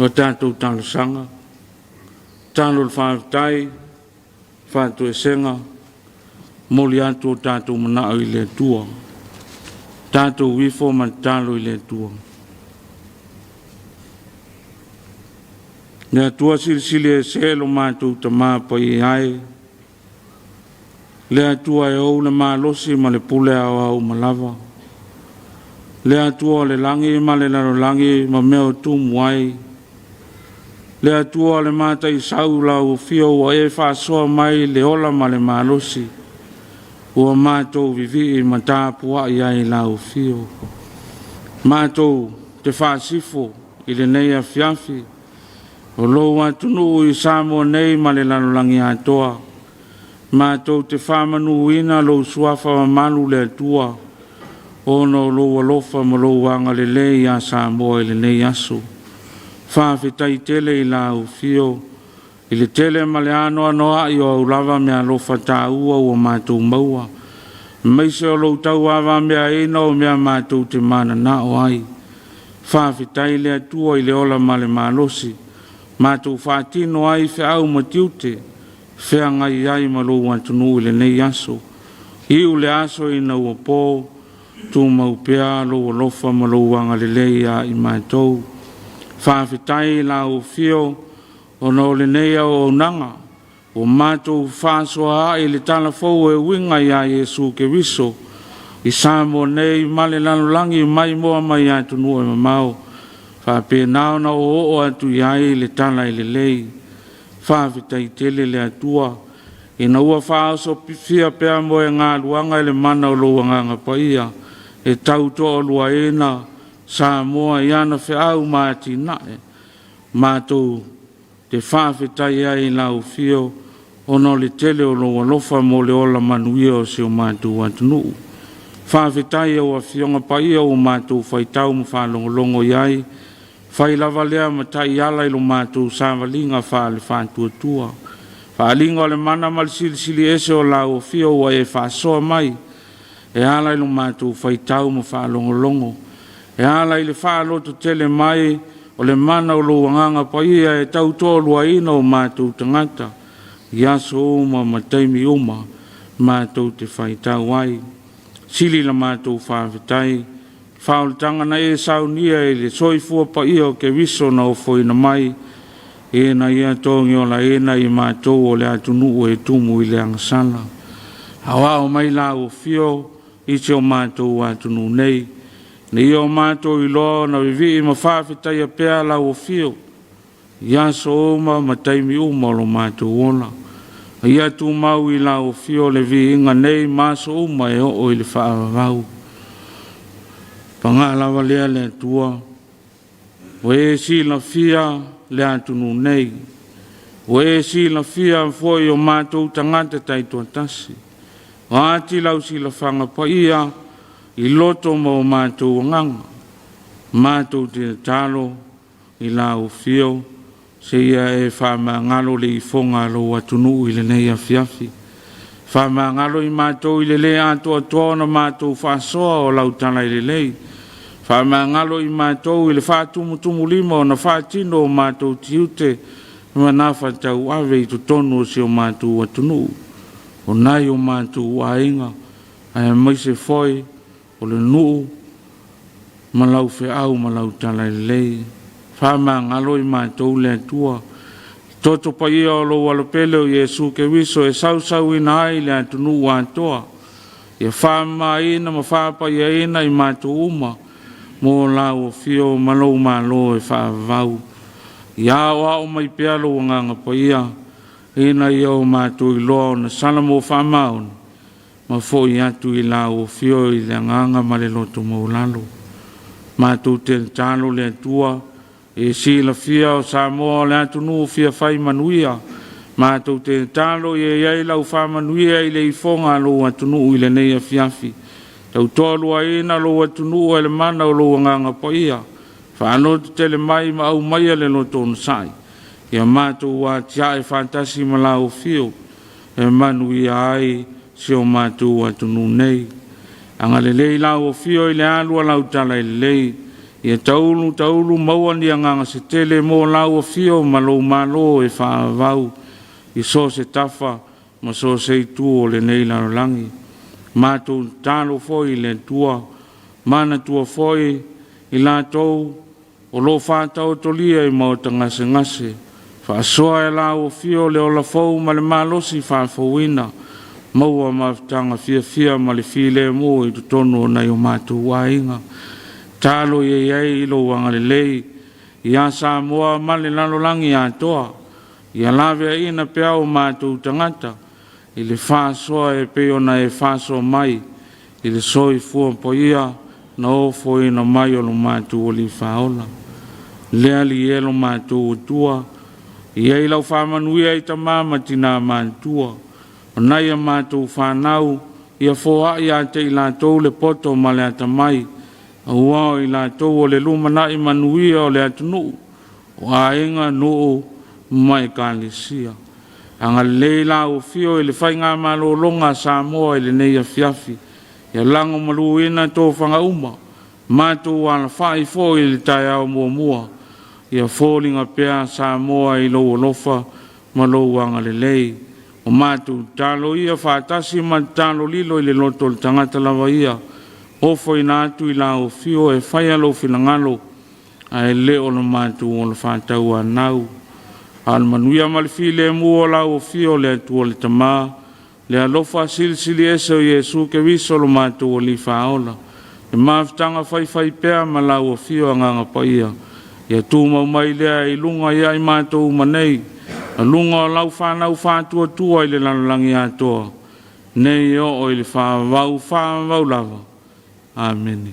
fa tātou talasanga, tālo le whaatai, whātu e senga, moli atu o tātou manao I le tua, tātou wifo man tālo I le tua. Nea tua silisili e selo mātou ta māpa I ai, le atua e ou le mālosi ma le pule au malava, le atua le langi ma le laro langi ma meo tumu ai, le atua le mata I sau la u fio wa e whaasoa mai le ola ma le mālosi, ua mātou vivi I ma tāpua I ai la u fio. Mātou te whaasifo I le nei Afiafi, o lo atunu I Samoa nei ma le laro langi atoa, mātou te whamanu ina lo suafa manu le atua, ono lo alofa ma lo wanga le lei a Samoa I le nei aso. Whawhetai tele I la u fio, I le tele ma le anoa noa I o aulava mea alofa tā ua ua mātou maua. Meise o lo tau awa mea ina o mea mātou te mana na o ai. Whawhetai le atua I le ola ma le malosi, mātou whaatino ai whi au matiute, whea ngai ai ma lo atunu I le nei aso. Iu le aso I na ua pō, tu maupea lo alofa ma lo wanga le leia I mātou. Whawhetai la o fio, o no le neia o nanga, o mātou whāsoa I le tala fau e winga I a Yesu ke wiso, I Samoa nei male lanolangi mai moa mai atunu e mamau, whape nao na o atu I ai le tala I le lei, whawhetai tele le atua, I na ua whaaso pifia pea mo e ngā luanga I le mana o lo nganga paia, e tauto o lua ena, Samoa I ana whiau māti nae, mātou te whawhetai ai la u fio, ono le tele o lo alofa mo le ola manuia o se o mātou atunu. Whawhetai au a fionga paia o mātou whaitau mo whalongolongo iai, whai lava lea matai ala I lo mātou sāwalinga whale whantuatua. Whalinga o le mana malisili ese o la u fio wa e whasoa mai, e ala I lo mātou whaitau mo whalongolongo. E ala I le whaloto tele mai o le mana o lo wanganga paia e tau tōlua ina o mātou tangata. Iaso oma mataimi oma mātou te whaitau ai. Sili la mātou whawhetai. Whaolitanga na e saunia e le soifua paia o ke wiso na o foina mai. E na ia tōngi o la e na I mātou o le atunu e tumu I le angasala. Hawa o mai la o fio I te o mātou atunu nei. Ni o mātou I loa na vivi I mawhawhetai a pēa la o fio. Iaso oma mataimi uma lo mātou ona. Ia tu mau I la o fio le vi inga nei maso uma e o I le whaavavau. Pangalawa lea le tua. O e si la fia le atunu nei. O e si la fia foi o mātou tangata tai tuatasi. O ati lau si la whanga pa ia I loto mo mātou nganga, mātou te talo I la o fio, se ia e whama ngalo le I fonga lo atunu I le nei Afiafi. Whama ngalo I mātou I le le ato atoa mātou whasoa o lau tala I le lei. Whama ngalo I mātou I le whātumutumu lima o na whātino o mātou tiute, manafa tau ave I tonu o se o mātou atunu. O nai o mātou ainga, ai mai se foi, o le nuu, malau whiau, malau tala I lei. Whama ngalo I mātou le atua. Toto pa ia o lo walopele o Yesu ke wiso e sau ina ai le atunu wa atoa. Ia whama ina ma whapa ia ina I mātou uma. Mo lau o fio malau malo e whaavau. Ia oa o mai pealo o nganga pa ia. Ina ia o mātou I loa o na salamo whamaon. Ma fo I atu I la o fio I le nganga ma le loto maulalo. Mātou te talo le atua, e si la fia o Samoa le atunu o fia whai manuia. Mātou te talo I iei lau wha manuia I le I fonga lo atunu I le nei Afiafi. Tau tolu a ina lo atunu o le mana o lo nganga pa ia. Whaanotu tele mai ma au mai le loto on sai. Ia mātou wa tia e fantasi ma la o fio. E manuia ai, se o mātou atunu nei. Anga le lei lau o fio I le alua lau tala I le lei, ia taulu maua ni nganga se tele mo lau fio malo e fa vau i so se tafa ma so se tu o le nei la langi ma tu talo foi le tua mana tua foi i la tou o lo fa tau tolia i mo tanga se ngase fa soa e lau fio le ola fou ma le malo si fa fouina maua ma tanga fia ma le file mo i tonu na yo matu wainga talo ye lo wanga le lei ia Samoa ma le lalo langi a toa ia lave ina pea o matu tangata i le fasoa e peo na e faso mai i le soi fua po ia na o foi na mai o lo matu o li faola lea li e lo matu o tua ia i lau whamanuia i ta mama tina mantua o nai a matu whanau ia foa ia te i la tau le poto ma le ata mai Ua i la tau o le luma na i manuia o le atunu o a inga nuu mai kālisia. Anga leila o fio i le whainga malo longa Samoa i le nei Afiafi. Ia lango malu ina tō whanga uma. Mātou wala whai fo i le tai au mua. Ia fōlinga pēa Samoa i lo lofa malo wanga le lei. O mātou talo ia whātasi ma talo lilo i le loto le tangata lawa ia. O foi na tu i la o fio e fai alo finangalo a e leo lo matu o le whātau a nau. Al manuia malfile mu o la o fio le atu o le tama le alofa silsili ese o Yesu ke viso lo matu o li whaola. E maftanga fai pea ma la o fio anganga paia. Ia tu mau mai lea i lunga ia i matu manei. A lunga o lau whanau whātua tua i le lanalangi atoa. Nei o i le whāvau lava. Amen.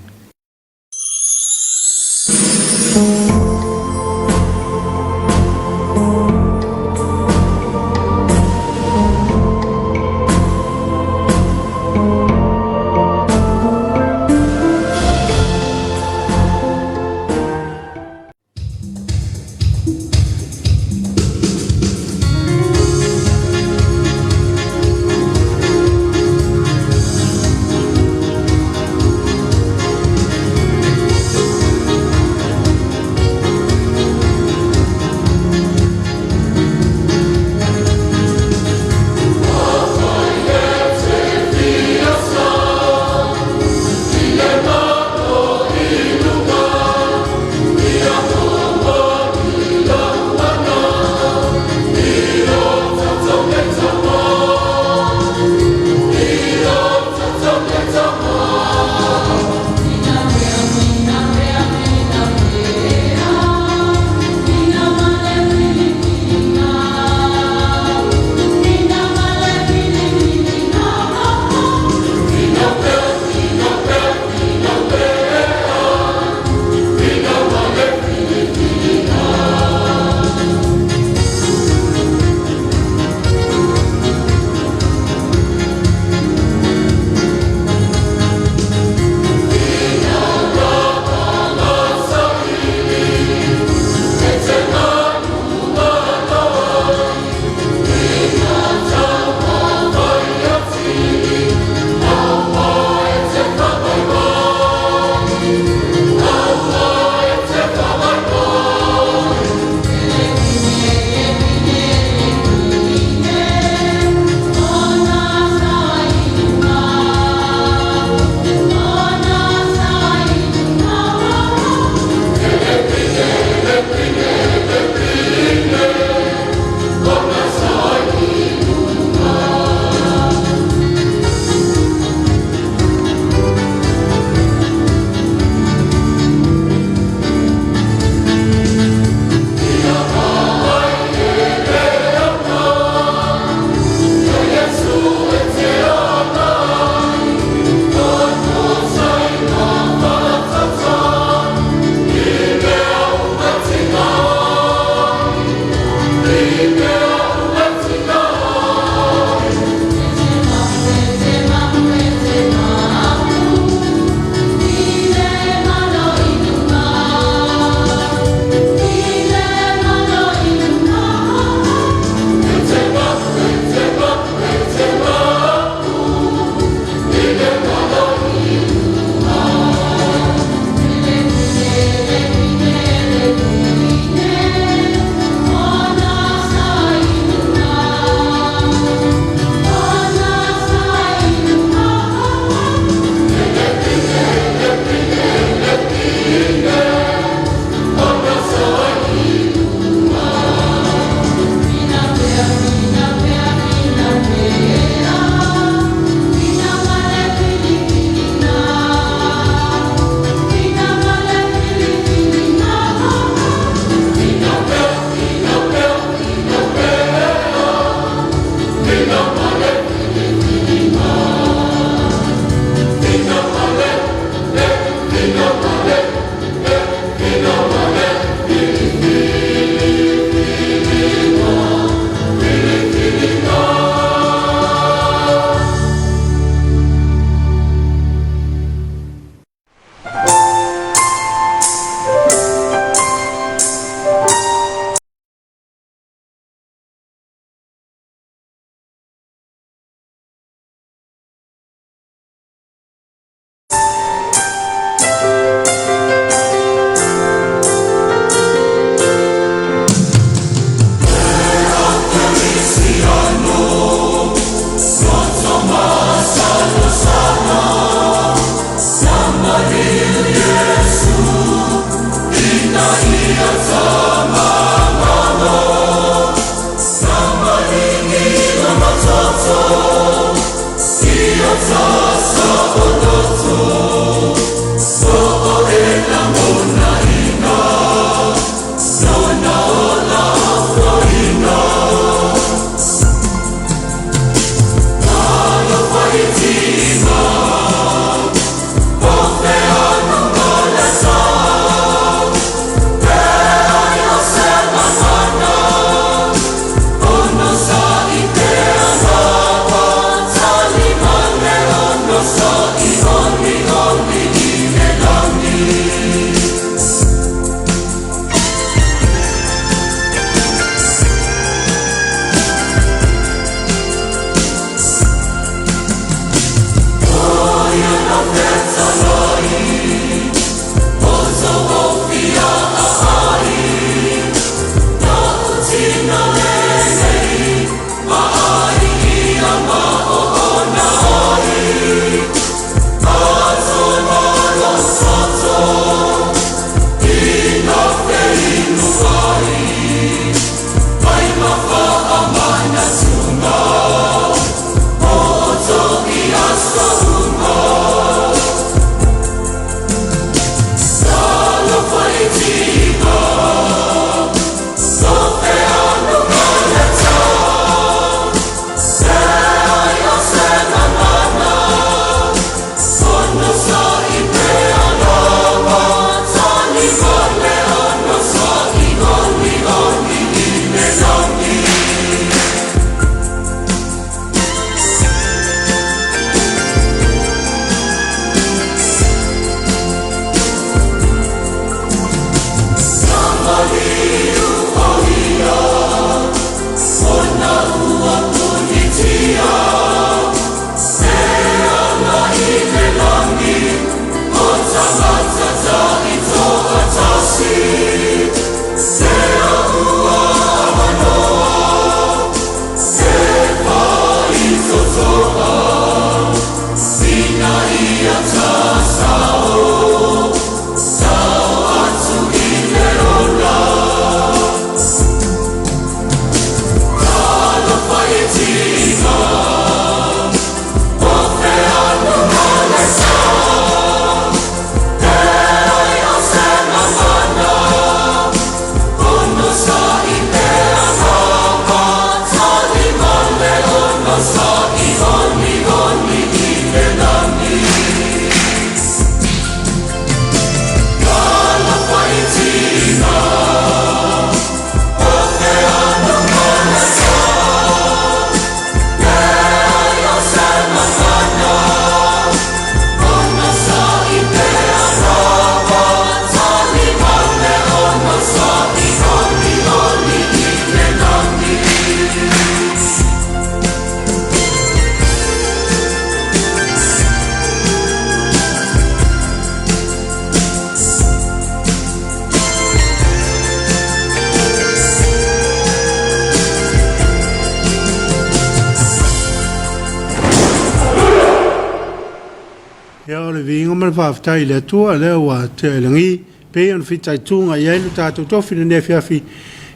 vinga mal whaftai le tua le wa te elangi pe on fitai tunga ia ilu tātou tofi ne Afiafi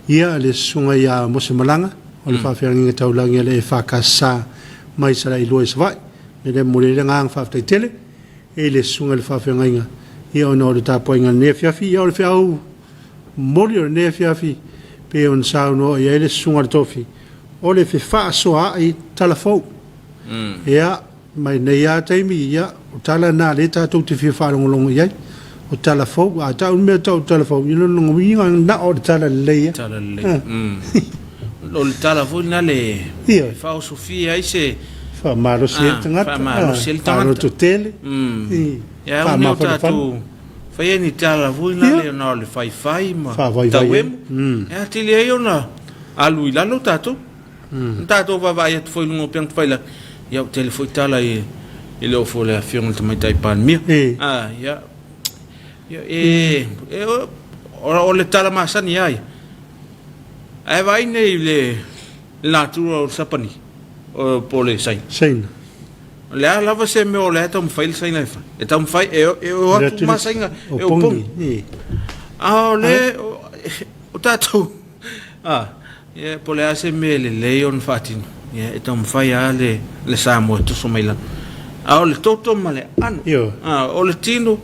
ia le sunga ia mose malanga o le whawhirangi taulangi le EFKS mai sara i loe savai me le mure le ngang whaftai tele e le sunga le whawhirangi ia ona o le Tapuaiga ne Afiafi ia o le whiau mori o ne Afiafi pe on sauno ia le sunga le tofi o le fifa soa I talafou ia mai nei a taimi ia o tala na le tatou te fifa longolongo iai o talafou a tau me tau talafou I longo winga na o tala le tala le o le talafou na le fa o Sofia ai se fa malo se tangata fa malo se tangata to tele ia o ne tatou fa ia ni talafou na le na le fai ma tawem ia tili ai ona alu ila lo tatou tatou va vai at foi lungo peng faila ia o telefoi tala I le ofo le afiong te mai tai pan mia ia o le tala masani ai ai vai nei le natura o sapani o pole sai le ala va se me o le tam fail sai le fa e tam fai e o tu masinga e o pong o le o tatou ia pole ase me le leon fatino ia e tam fai ale le Samoa tu so mai la o le toto male an o le tino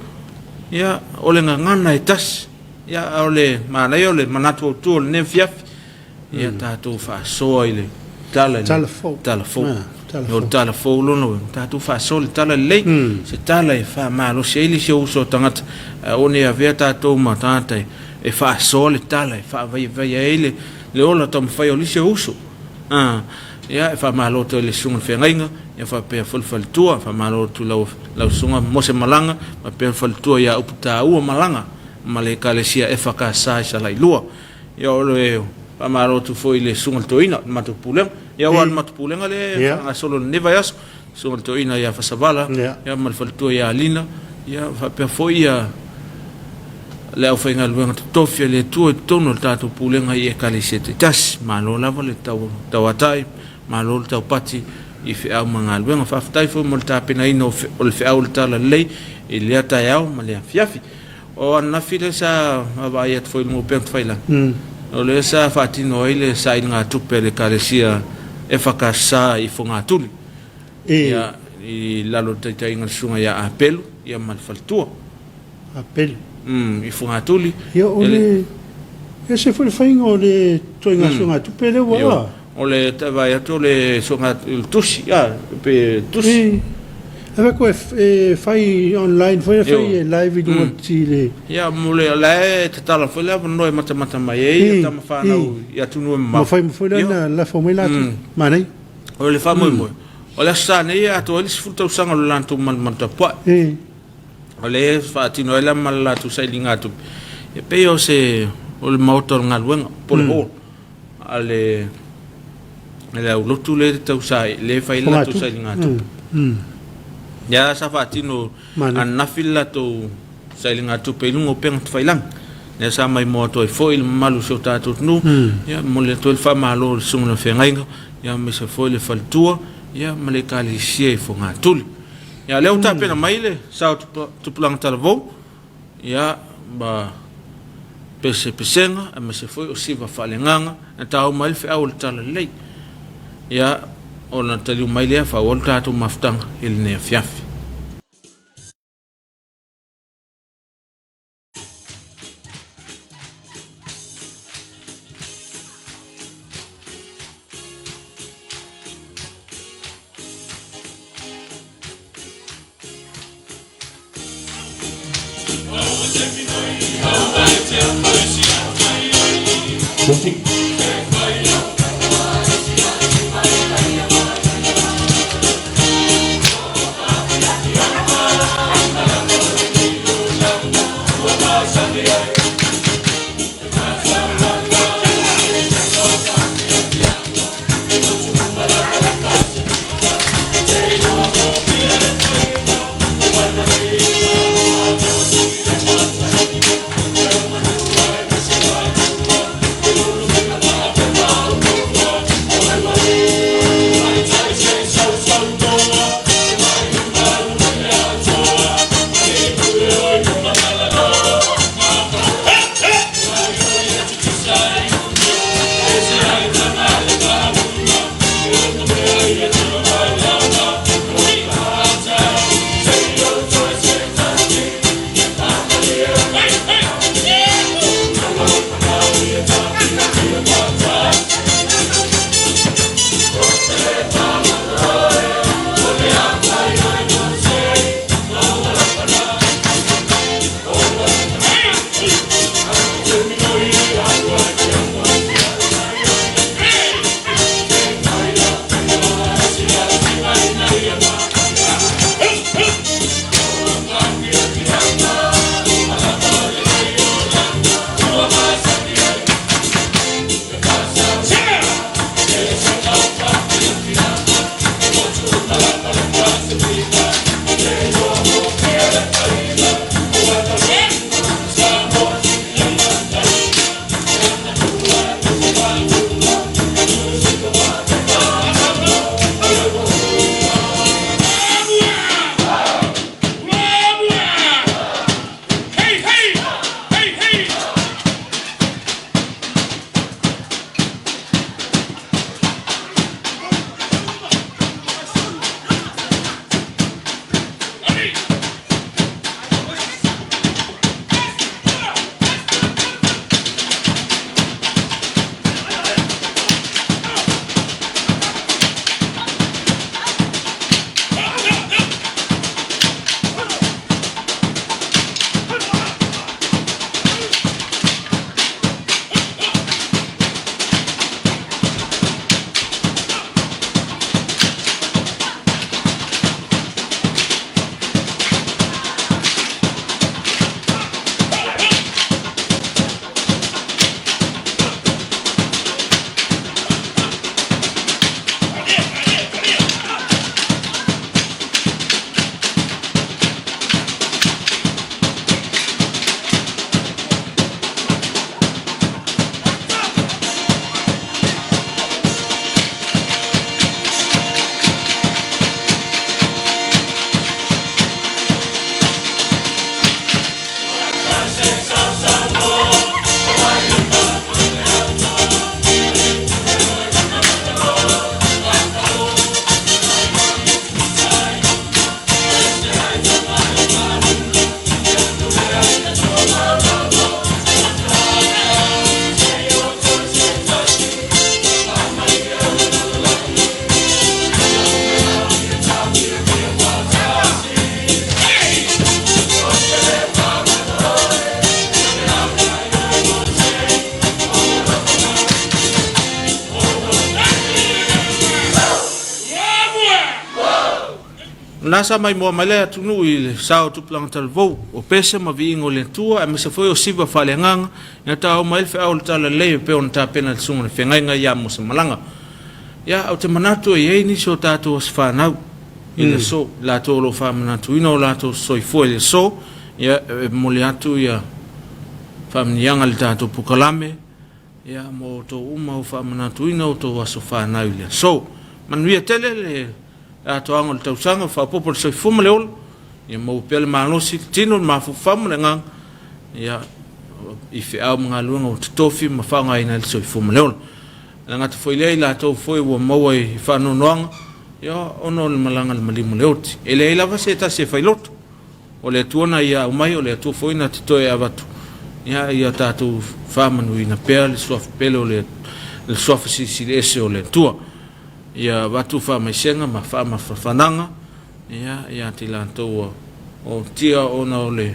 ia o le ngana e tas ia o le mana o le manatu tu le nefiaf ia tatou fa so ile talafou o talafou lono tatou fa so le tala le se tala e fa malo se ile se uso tangata o ne avea tatou matata e fa so le tala e fa vai ile le ola tam fai o se uso ia e fa malo to le sunga fengainga ia fa pe fal tua fa malo tu lau sunga mose malanga ma pe fal tua ia uputa u malanga male kalesia EFKS sa lai lua ia o le fa malo tu foi le sunga toina matu puleng ia wal matu puleng le nga solo neva yas sunga toina ia fa savala ia mal fal tua ia lina ia fa pe foi ia le au fainga luenga tofia le tua tono tatu pulenga ia kalesia tas malo lava le tawatai malo tau pati I fe au manga luenga fa ftai fo mo tapena ino o le fe au tala lei I le ata yao ma le afiafi o ana file sa va ia foi mo pent faila o le sa fatino ile sa inga tupe le kalesia EFKS sa I fonga tuli ia I lalo tata inga sunga ia apelu ia mal faltua apelu I fonga tuli ia o le se foi fainga o le toinga sunga tupe le wa o le tava ia to le songa tusi pe tusi ave ko fai online fai live do tile ia mole la tala foi la no mata mai tama fa na ia tunu ma fai la formula manai o le fa mo o le sa ne ia to le sfuta usanga lo lanto man tapa o le fa tino ela mal tu sai linga tu e pe o se o le motor ngalwen po le ho ale le lo tu le tau sai le fai la tu sai linga tu ya sa fatino an nafila to sai linga tu pe lungo peng fai lang ne sa mai mo to foi malu so ta tu nu ya mo le to fa malo sung no fenga ya me se foi le faltua ya male kali sie fo nga tul ya le uta pena mai le sa tu pulang talvo ya ba pesenga me se foi o siva falenganga na tau mal fe au tala lei ia ona taliu mai lea fa ol tatu maftanga il ne afiafi Nasa mai mo male atunu I sao tu plan talvo o pese ma vingo le tua e se foi o siva fale ngang na ta o mai fe au tala le pe on ta pena sunga fenga nga ya mo se malanga ya o te manatu e ni so tato sfa na ile so la to lo fa manatu ino la to so foi le so ya moliatu ya fam nyanga le tato pukalame ya mo to uma o fa manatu ino to waso fa na ile so man wi tele le a to angol tau sanga fa popol so fuma leol ya mo pel malosi tino ma fu fam nga ya ife au mga luanga o tofi ma fa nga ina so fuma leol nga to foi leila to foi wo mo i fa no noang ya ono le malanga le malimu leoti ele ila va se ta se failot o le tuona ya umai o le tu foi na to ya vatu ya ta tu fa manu ina pel sof pelo le sof si ese o le tua ya watu fa mesenga ma fa ma fananga ya tilanto o tia ona le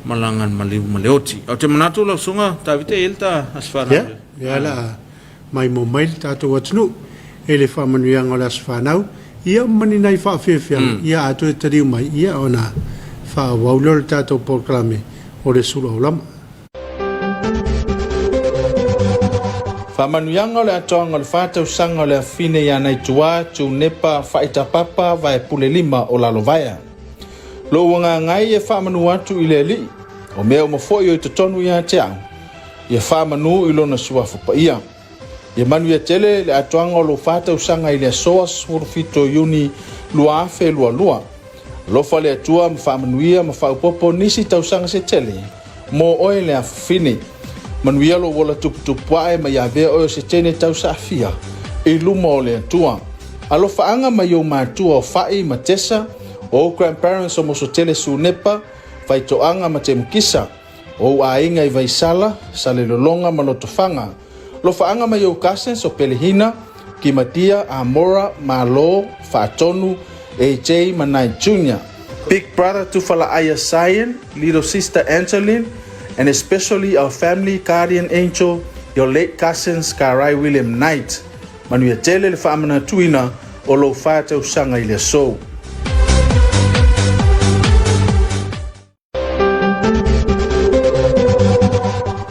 malangan malimu leoti o te manatu la sunga tavite ilta asfara ya la mai mo mai tatu watnu ele fa manuang ola sfanau ia mani nai fa fefiang ia atu tari mai ia ona fa waulol tatu proclame o le Suluaulama Whamanuianga le atoanga le whātau sanga le awhine ia nei tua tu nepa whaita papa vai pule lima o lalo vaia. Lo wanga ngai e whamanu atu I le li, o mea o mafoi o I tonu ia te au. Ia whamanu I lona suafu pa ia. Ia manu ia tele le atoanga o lo whātau sanga I le soa swurfito yuni lua afe lua lua. Lofa le atua ma whamanuia ma whaupopo nisi tau sanga se tele. Mo oe le awhine. Manuia lo wala tuputupuae ma ia vea oio se tene tau sa afia I luma o le atua. Alo faanga ma iau mātua o fai ma tesa o grandparents o moso tele su nepa vai toanga ma te mkisa o ainga I vai sala sa le lolonga ma loto fanga. Lo faanga ma iau cousins o pelehina ki matia Amora ma lo faatonu AJ Manai Jr. Big brother to fala aya Sayan, little sister Angeline, and especially our family guardian angel, your late cousins Karai William Knight. Manuia tele le whaamana tuina o lo whātau sanga I le so.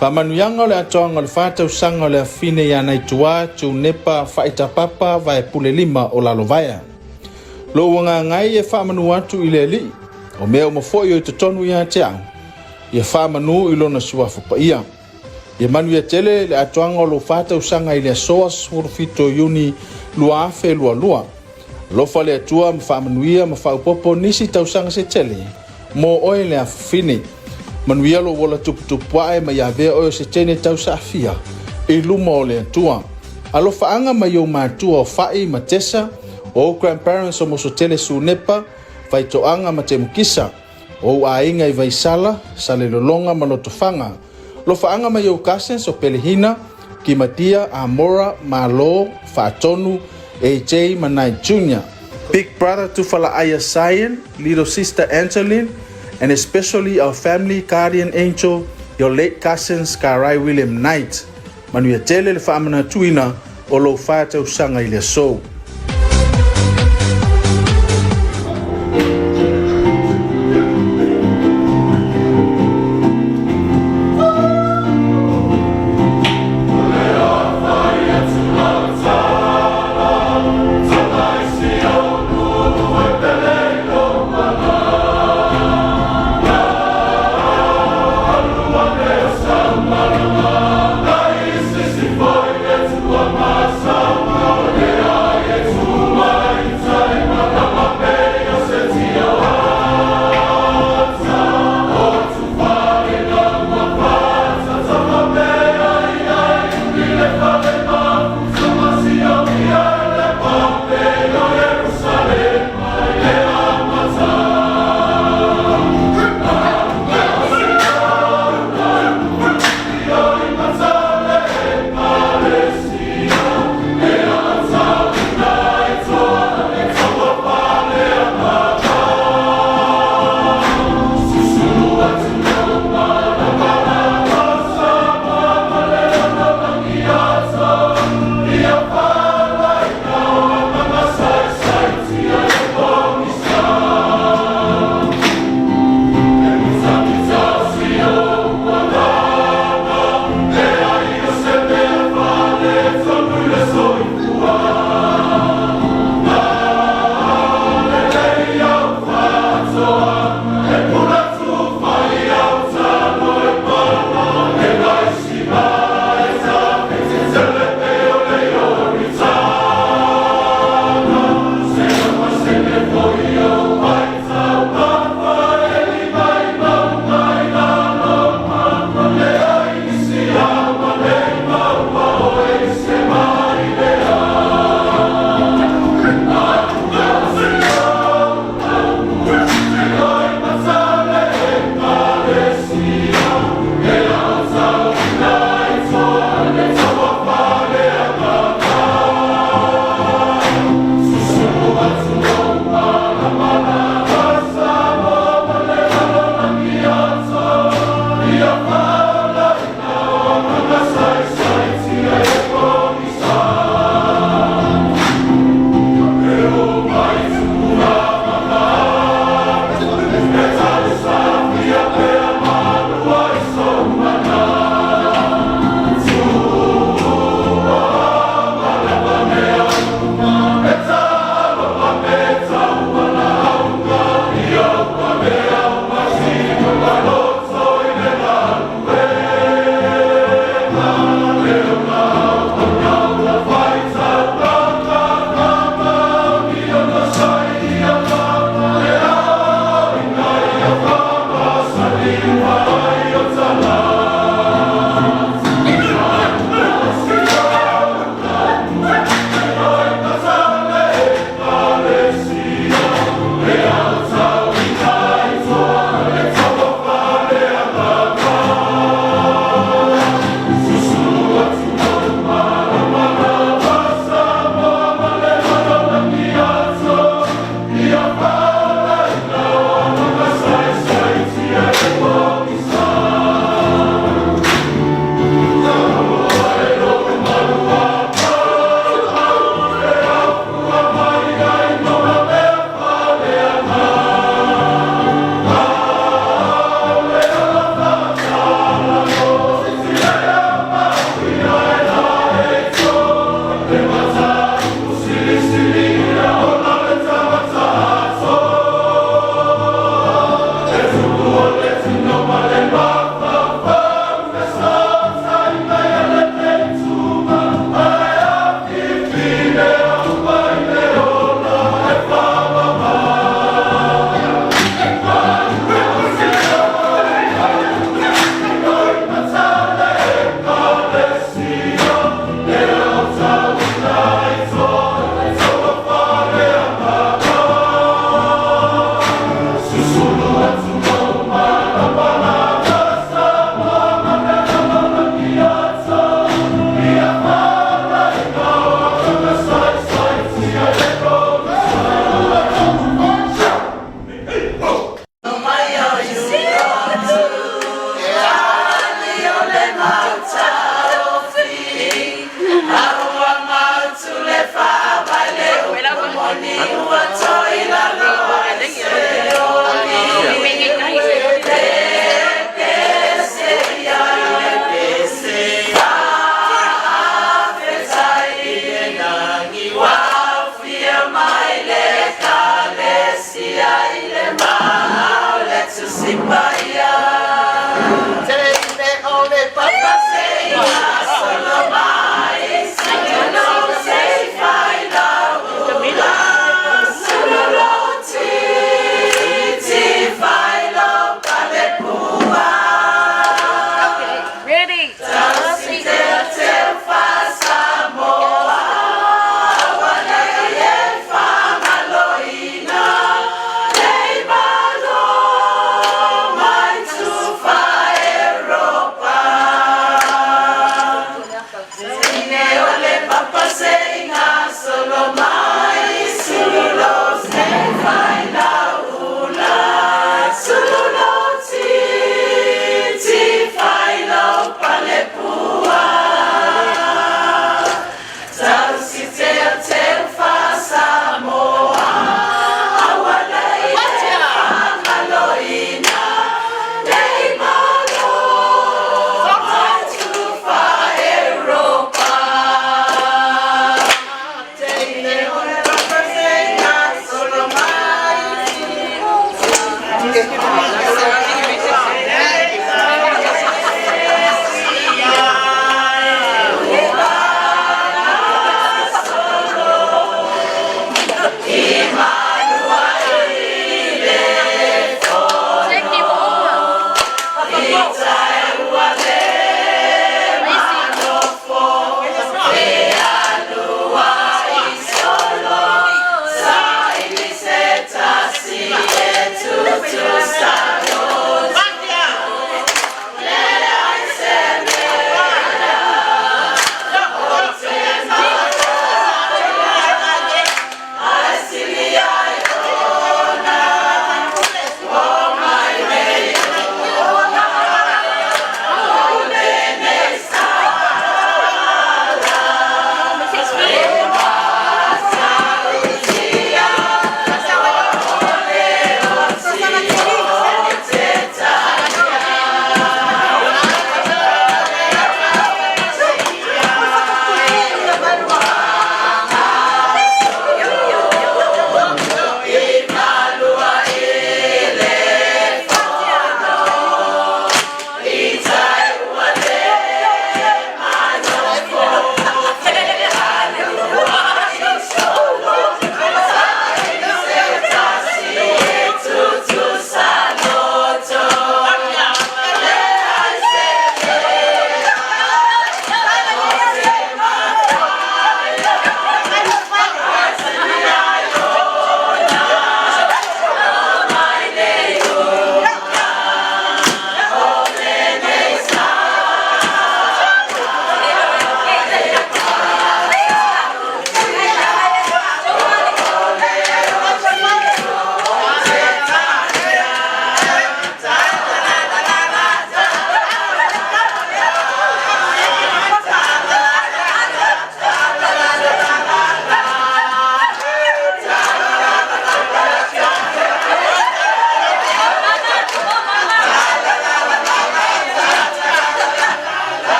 Whamanuianga le atoanga le whātau sanga le awhine ia nei tua tu nepa whaita papa vai pule lima o lalo vaia. Lo wanga ngai e whamanu atu I le li, o mea o mafoi o I tonu ia te au. Ia whamanu I lona suafu pa ia. Ia manu ia tele le atoanga o lo whātau sanga I le soa swurfito yuni lua afe lua lua. Lofa le atua ma whamanuia ma whaupopo nisi tau sanga se tele. Mo oe le awhine. Manuia lo wala tuputupuae ma ia vea oio se tene tau sa afia. I luma o le atua. Alo whaanga ma iau mātua o whai ma tesa o grandparents o moso tele su nepa vai toanga ma te mkisa. O ainga I vai sala sa le lolonga ma loto fanga. Lo whaanga ma iau cousins o pelehina ki matia Amora ma lo faatonu AJ Manai Jr. Big brother to fala aya Sayan, little sister Angeline, and especially our family guardian angel, your late cousins Karai William Knight. Manuia tele le whaamana tuina o lo whātau sanga I le so.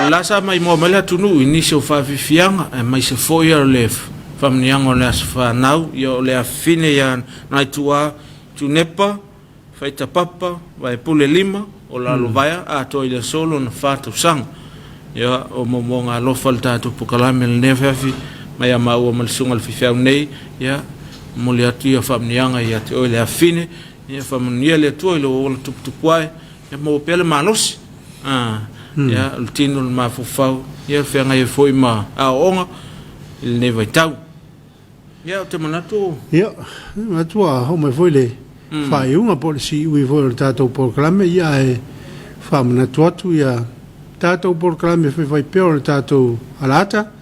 la sa mai mo mele tunu ini se fa fianga mai se foi le famnianga le asfa nau yo le afine ya nai tua tu nepa faita papa vai pule lima o la lovaya a to ile solo na fatu sang ya o momonga lo falta tu pukalame le nefafi mai ama o malsunga le fifau nei ya moliati ya famnianga ya to ile afine ya famnia le to ile o tu kwai ya mo pele malos ya el tino ma fufau ya fenga e foi ma a onga il ne vai tau ya te manato ya matua ho mai foi le fai unha policy ui foi tatou proclame ia e famanato atu ia tatou proclame foi vai peo tatou alata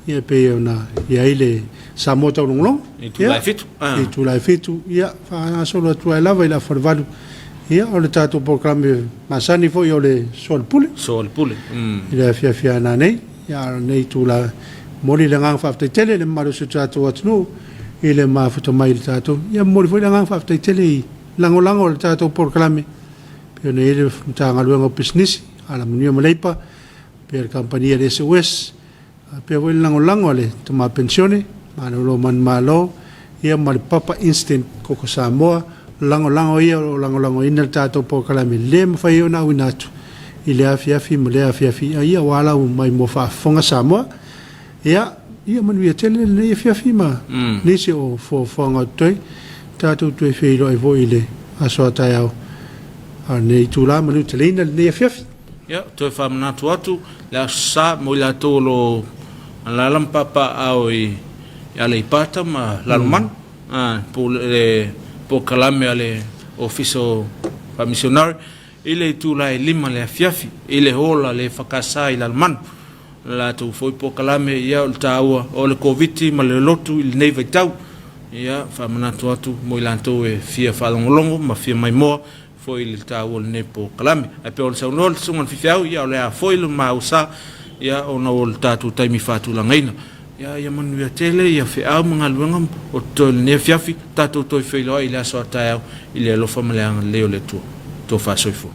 ia pe ona ia ile Samoa tau longlong e tu lai fitu e tu lai fitu ia fa solo tu ai lava ila farvalu ia o le tatou proclame masani foi o le sol pule ia fia na nei ia nei tu la moli le ngang fa tele le maru se tatou atnu ile ma futo mai le tatou ia moli foi le ngang fa tele lango le tatou proclame pe ne ile tanga luenga business ala munio maleipa per compagnia de SOS pe foi lango le toma pensione manolo man malo ia mal papa instant koko Samoa lango ia o lango ina tatou proclame le fai ona winatu ile afiafi mole afiafi ia wala mai mo fa fonga Samoa ia manu ia tele le afiafi ma nisi o fo fonga toi tatou toi fei lo evo ile aso atayao nei tula manu telina le afiafi ya toi famanato atu la sa mo la tolo la lampapa ai ya le ipata ma la man po kalame ale ofiso Faamisionare ile tula lima le afiafi ile hola le fakasa ila man la tu foi po kalame ya o taua o le covid ma le lotu il nei vetau ya famanato atu mo ilanto e fia falongolongo ma fia mai mo foi le taua le po kalame a pe o sa no sungon fifiau ya le foi le mausa ya ona o tatu taimi fatu la ngaina ya manu ya tele ya fe a mga luenga o to ne fiafi tatu to fe lo ile so ta ile lo famile ang leo le to fa soifo